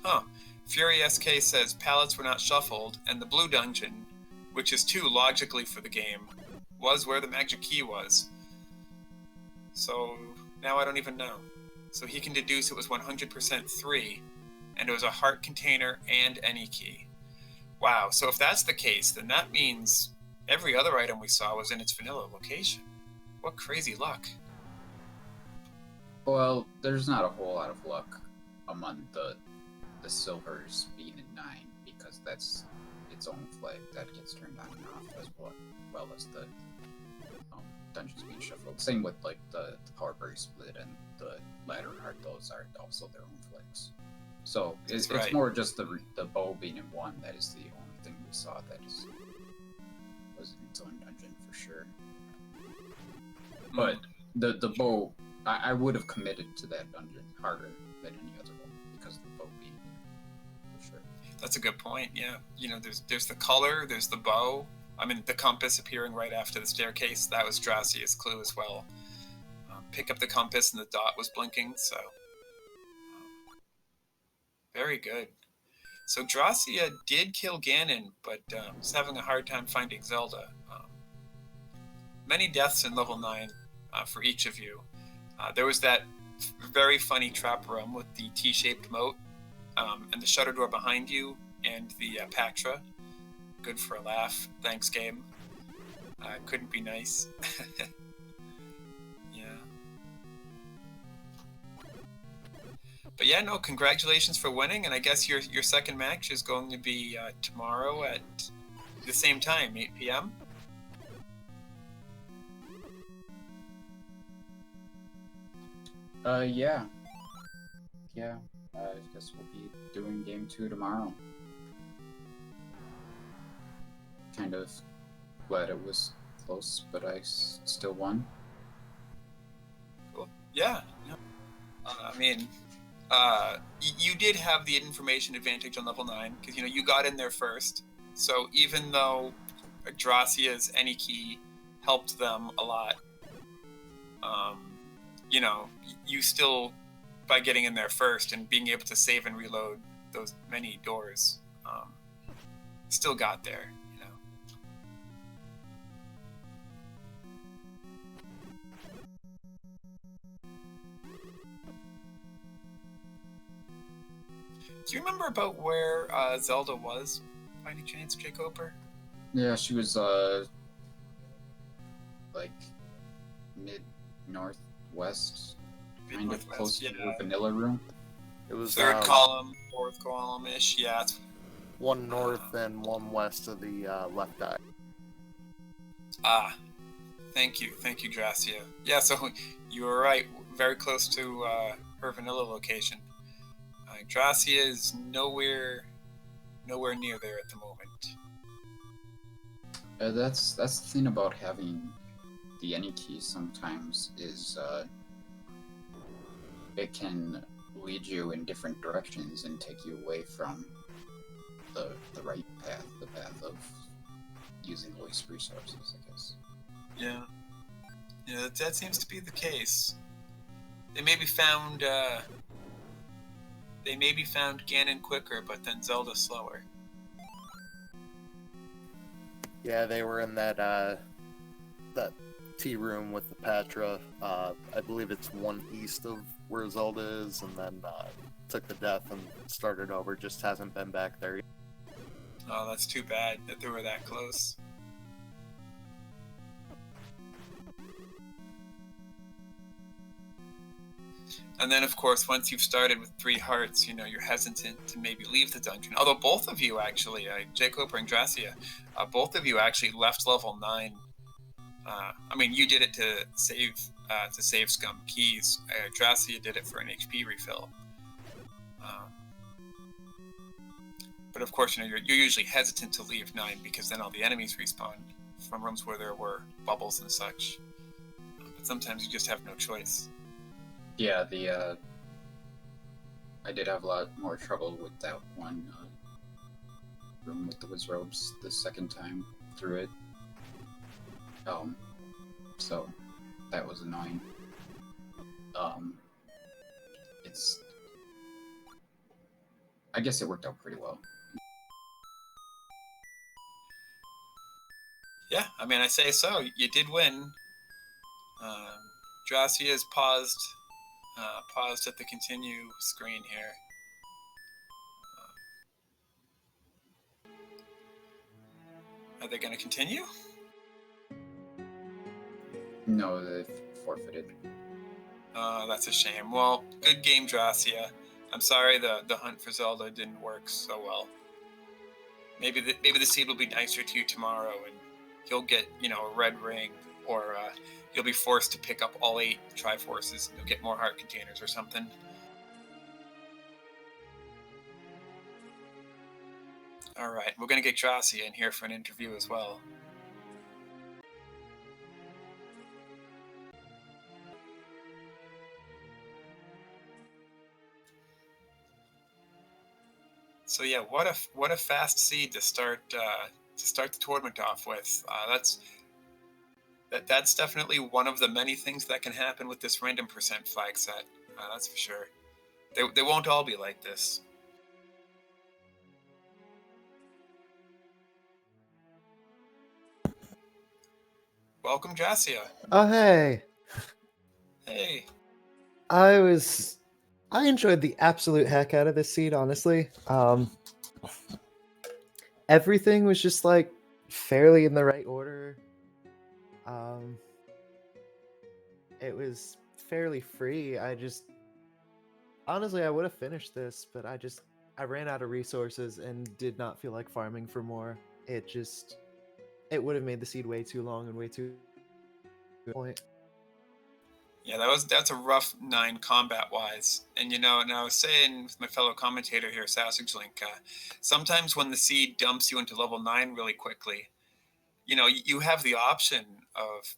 Huh. Fury SK says pallets were not shuffled, and the blue dungeon, which is 2 logically for the game, was where the magic key was. So now I don't even know. So he can deduce it was 100% 3, and it was a heart container and any key. Wow, so if that's the case, then that means every other item we saw was in its vanilla location. What crazy luck. Well, there's not a whole lot of luck among the silvers being in 9, because that's its own flag that gets turned on and off, as well as the dungeons being shuffled. Same with like the power berry split and the ladder heart; those are also their own flags. So it's more just the bow being in 1 that is the only thing we saw that was in its own dungeon for sure. But the bow, I would have committed to that dungeon harder than any other one because of the bow being for sure. That's a good point. Yeah, you know, there's the color, there's the bow. I mean, the compass appearing right after the staircase. That was Drascia's clue as well. Pick up the compass and the dot was blinking. So very good. So Drascia did kill Ganon, but was having a hard time finding Zelda. Many deaths in level 9 for each of you. There was that very funny trap room with the T-shaped moat and the shutter door behind you and the Patra. Good for a laugh. Thanks, game. Couldn't be nice. Yeah. But yeah, no, congratulations for winning, and I guess your second match is going to be tomorrow at the same time, 8 p.m. Yeah. I guess we'll be doing game 2 tomorrow. Kind of glad it was close, but I still won. Cool. Yeah. I mean, you did have the information advantage on level 9 because you got in there first. So even though Drascia's any key helped them a lot, you still, by getting in there first and being able to save and reload those many doors, still got there. Do you remember about where Zelda was, by any chance, jkoper? Yeah, she was, like, mid-northwest, kind of close to the vanilla room. It was 3rd column, 4th column-ish, yeah. It's 1 north and 1 west of the left eye. Thank you, Drascia. Yeah, so you were right, very close to her vanilla location. Drascia is nowhere near there at the moment. That's the thing about having the any key sometimes is it can lead you in different directions and take you away from the right path, the path of using the least resources, I guess. Yeah, that seems to be the case. They maybe found Ganon quicker, but then Zelda slower. Yeah, they were in that tea room with the Patra. I believe it's 1 east of where Zelda is, and then took the death and started over. Just hasn't been back there yet. Oh, that's too bad that they were that close. And then, of course, once you've started with 3 hearts, you're hesitant to maybe leave the dungeon. Although both of you actually, jkoper and Drascia, both of you actually left level 9 I mean, you did it to save scum keys. Drascia did it for an HP refill. But of course, you're usually hesitant to leave 9 because then all the enemies respawn from rooms where there were bubbles and such. But sometimes you just have no choice. Yeah, I did have a lot more trouble with that one room with the wizrobes the second time through it. So that was annoying. I guess it worked out pretty well. Yeah, I mean, I say so. You did win. Drascia is paused at the continue screen here. Are they going to continue? No, they forfeited. That's a shame. Well, good game, Drascia. I'm sorry the hunt for Zelda didn't work so well. Maybe the seed will be nicer to you tomorrow, and you'll get a red ring, or you'll be forced to pick up all 8 Triforces, and you'll get more heart containers or something. All right, we're gonna get Drascia in here for an interview as well. So yeah, what a fast seed to start the tournament off with. That's definitely one of the many things that can happen with this random percent flag set. That's for sure. They won't all be like this. Welcome, Drascia. Oh, hey. Hey. I enjoyed the absolute heck out of this seed, honestly. Everything was just like fairly in the right order. It was fairly free. Honestly, I would have finished this, but I ran out of resources and did not feel like farming for more. It would have made the seed way too long and way too point. Yeah, that's a rough 9 combat-wise. And and I was saying with my fellow commentator here, Sausage Link, sometimes when the seed dumps you into level 9 really quickly, you have the option of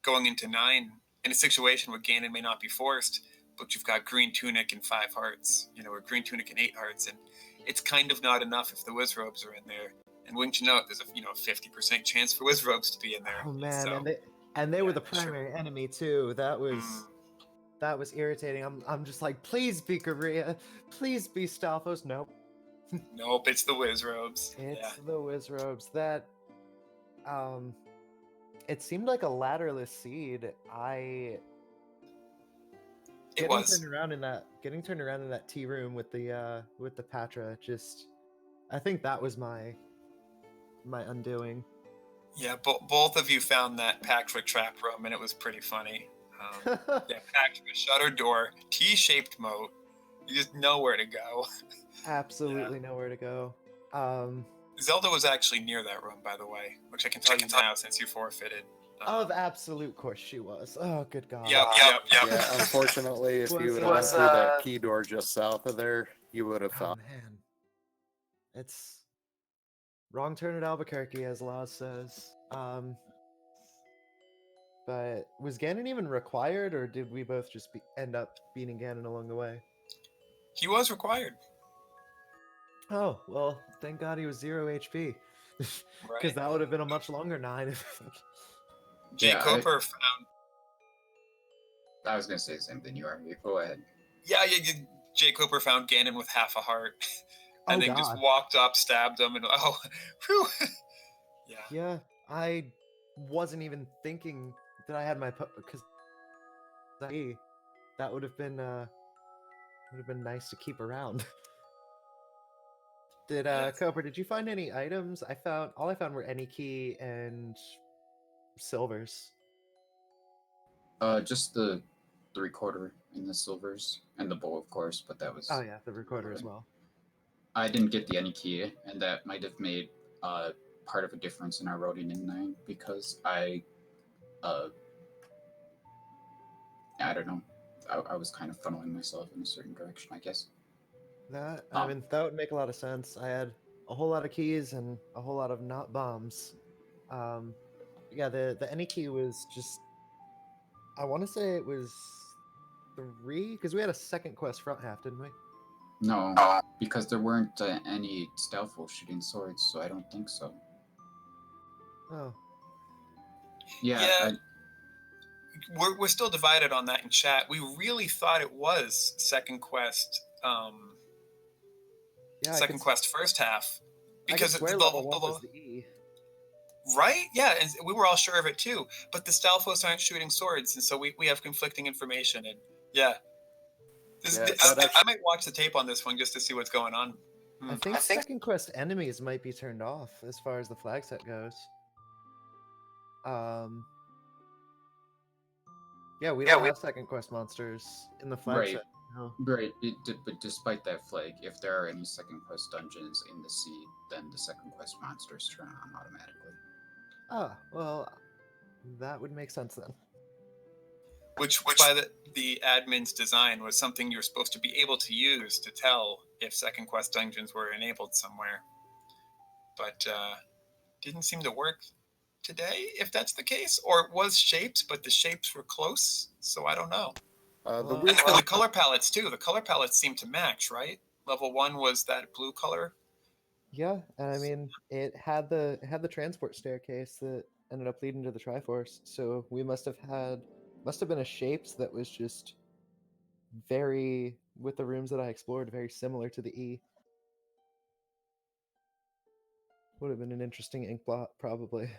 going into 9 in a situation where Ganon may not be forced, but you've got Green Tunic and 5 hearts, or Green Tunic and 8 hearts, and it's kind of not enough if the Wizrobes are in there. And wouldn't you know it, there's a 50% chance for Wizrobes to be in there. Oh man, so, and they were the primary enemy too. That was irritating. I'm just like, please be Korea, please be Stalfos. Nope. Nope, it's the Wizrobes. It's the Wizrobes. That it seemed like a ladderless seed. Getting turned around in that tea room with the Patra, I think that was my undoing. Yeah, both of you found that Patra trap room, and it was pretty funny. Patra, shutter door, T-shaped moat. You just know where to go. Absolutely nowhere to go. Zelda was actually near that room, by the way, which I can tell you now since you forfeited. Of absolute course she was. Oh, good God. Yep. Yeah, unfortunately, if you would have went through that key door just south of there, you would have found. Oh, man. It's wrong turn at Albuquerque, as Laz says. But was Ganon even required, or did we both just end up beating Ganon along the way? He was required. Oh, well, thank God he was 0 HP. Because that would have been a much longer 9. jkoper found... I was going to say the same thing you are. Go ahead. Yeah, jkoper found Ganon with half a heart. And then just walked up, stabbed him, and whew. Yeah, I wasn't even thinking that I had my because that would have been nice to keep around. Did Koper, did you find any items? All I found were any key and silvers. Just the recorder and the silvers and the bow, of course, but that was. Oh yeah, the recorder as well. I didn't get the any key, and that might have made part of a difference in our routing in 9 because I uh, I don't know. I was kind of funneling myself in a certain direction, I guess. I mean, that would make a lot of sense. I had a whole lot of keys and a whole lot of not bombs. Um, yeah, the any key was just, I want to say it was 3 because we had a second quest front half, didn't we? No, because there weren't any stealthful shooting swords, so I don't think so. Oh, Yeah, Yeah. We're still divided on that in chat. We really thought it was second quest, yeah, second quest first half, I could because swear level 1 was the E. right, yeah, and we were all sure of it too. But the Stalfos aren't shooting swords, and so we have conflicting information. And yeah, I might watch the tape on this one just to see what's going on. I think second quest enemies might be turned off as far as the flag set goes. Yeah, we don't have second quest monsters in the flag set. No. Right, but despite that flag, if there are any second quest dungeons in the sea, then the second quest monsters turn on automatically. Ah, well, that would make sense then. Which by the admin's design was something you're supposed to be able to use to tell if second quest dungeons were enabled somewhere. But didn't seem to work today, if that's the case. Or it was shapes, but the shapes were close, so I don't know. The color palettes too. The color palettes seem to match, right? Level 1 was that blue color. Yeah, and I mean it had the transport staircase that ended up leading to the Triforce. So we must have been a shapes that was just very, with the rooms that I explored, very similar to the E. Would have been an interesting ink blot, probably.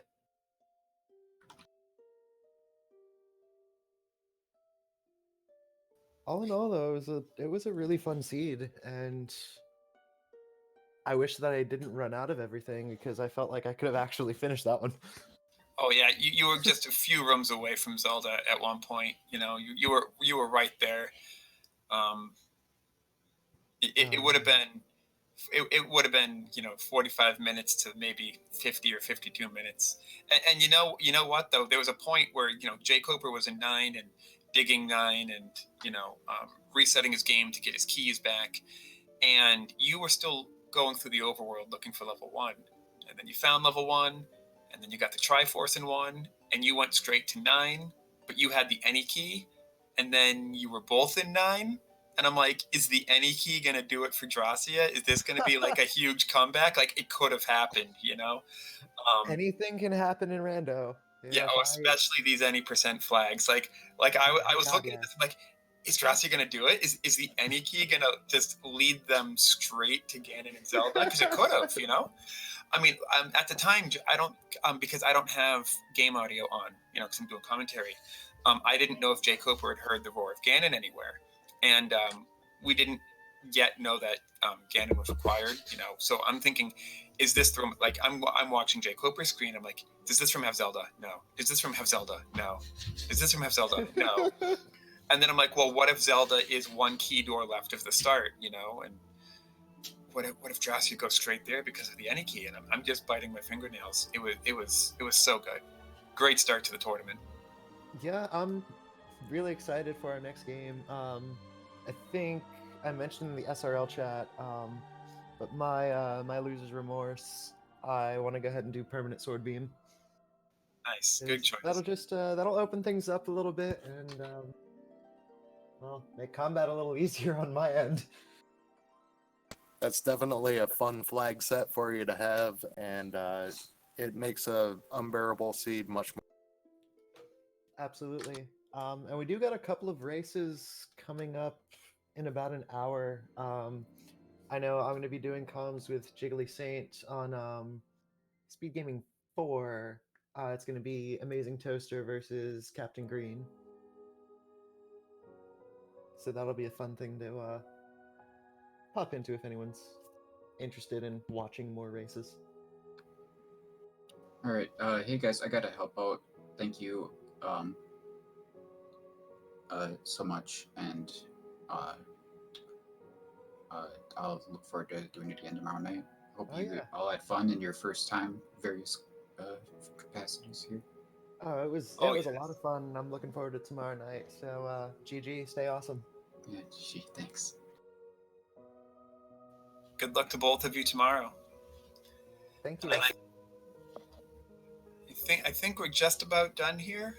All in all, though, it was a really fun seed, and I wish that I didn't run out of everything because I felt like I could have actually finished that one. Oh yeah, you were just a few rooms away from Zelda at one point. You know, you were right there. It would have been it would have been 45 minutes to maybe 50 or 52 minutes. And you know what though, there was a point where jkoper was in 9 and digging 9 and resetting his game to get his keys back, and you were still going through the overworld looking for level 1, and then you found level 1, and then you got the Triforce in 1, and you went straight to 9, but you had the any key, and then you were both in 9. And I'm like, is the any key gonna do it for Drascia? Is this gonna be like a huge comeback? Like it could have happened, Anything can happen in Rando. Yeah, especially these any percent flags. Like I was looking at this, like, is Drascia gonna do it? Is the any key gonna just lead them straight to Ganon and Zelda? Because it could have, I mean, at the time, I don't because I don't have game audio on, because I'm doing commentary. I didn't know if jkoper had heard the roar of Ganon anywhere. And we didn't yet know that Ganon was required, So I'm thinking, is this room, like, I'm watching jkoper's screen. I'm like, does this room have Zelda? No. Does this room have Zelda? No. Does this room have Zelda? No. And then I'm like, well, what if Zelda is one key door left of the start, And what if Drascia goes straight there because of the any key? And I'm just biting my fingernails. It was so good. Great start to the tournament. Yeah, I'm really excited for our next game. I think I mentioned in the SRL chat, but my loser's remorse, I want to go ahead and do permanent sword beam. Nice, good choice. That'll open things up a little bit and well, make combat a little easier on my end. That's definitely a fun flag set for you to have, and it makes a unbearable seed much more. Absolutely. And we do got a couple of races coming up in about an hour. I know I'm going to be doing comms with Jiggly Saint on Speed Gaming 4. It's going to be Amazing Toaster versus Captain Green. So that'll be a fun thing to pop into if anyone's interested in watching more races. All right, hey guys, I gotta help out. Thank you so much, and I'll look forward to doing it again tomorrow night. Hope you all had fun in your first time, various capacities here. Oh, it was Oh, a lot of fun. I'm looking forward to tomorrow night. So, GG, stay awesome. Yeah, gee, thanks. Good luck to both of you tomorrow. Thank you. I think we're just about done here.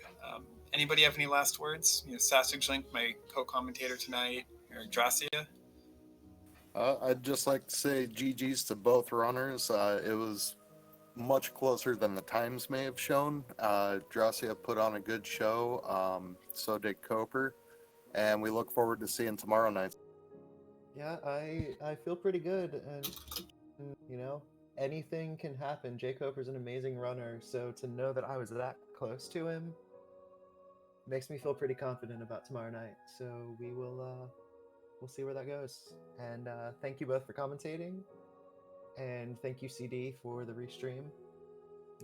Anybody have any last words? Sasujlink, my co-commentator tonight, or Drascia. I'd just like to say GG's to both runners. It was much closer than the times may have shown. Drascia put on a good show. So did jkoper, and we look forward to seeing tomorrow night. Yeah, I feel pretty good, and anything can happen. jkoper's an amazing runner, so to know that I was that close to him makes me feel pretty confident about tomorrow night. So we'll see where that goes. And thank you both for commentating, and thank you CD for the restream.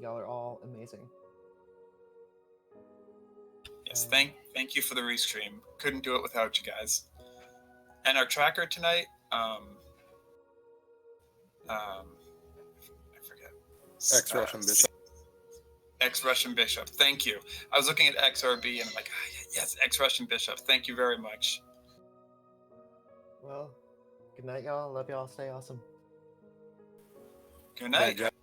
Y'all are all amazing. Yes, thank you for the restream. Couldn't do it without you guys. And our tracker tonight, I forget. Ex-Russian Bishop. Ex-Russian Bishop. Thank you. I was looking at XRB and I'm like, yes, Ex-Russian Bishop. Thank you very much. Well, good night, y'all. Love y'all. Stay awesome. Good night. Jack.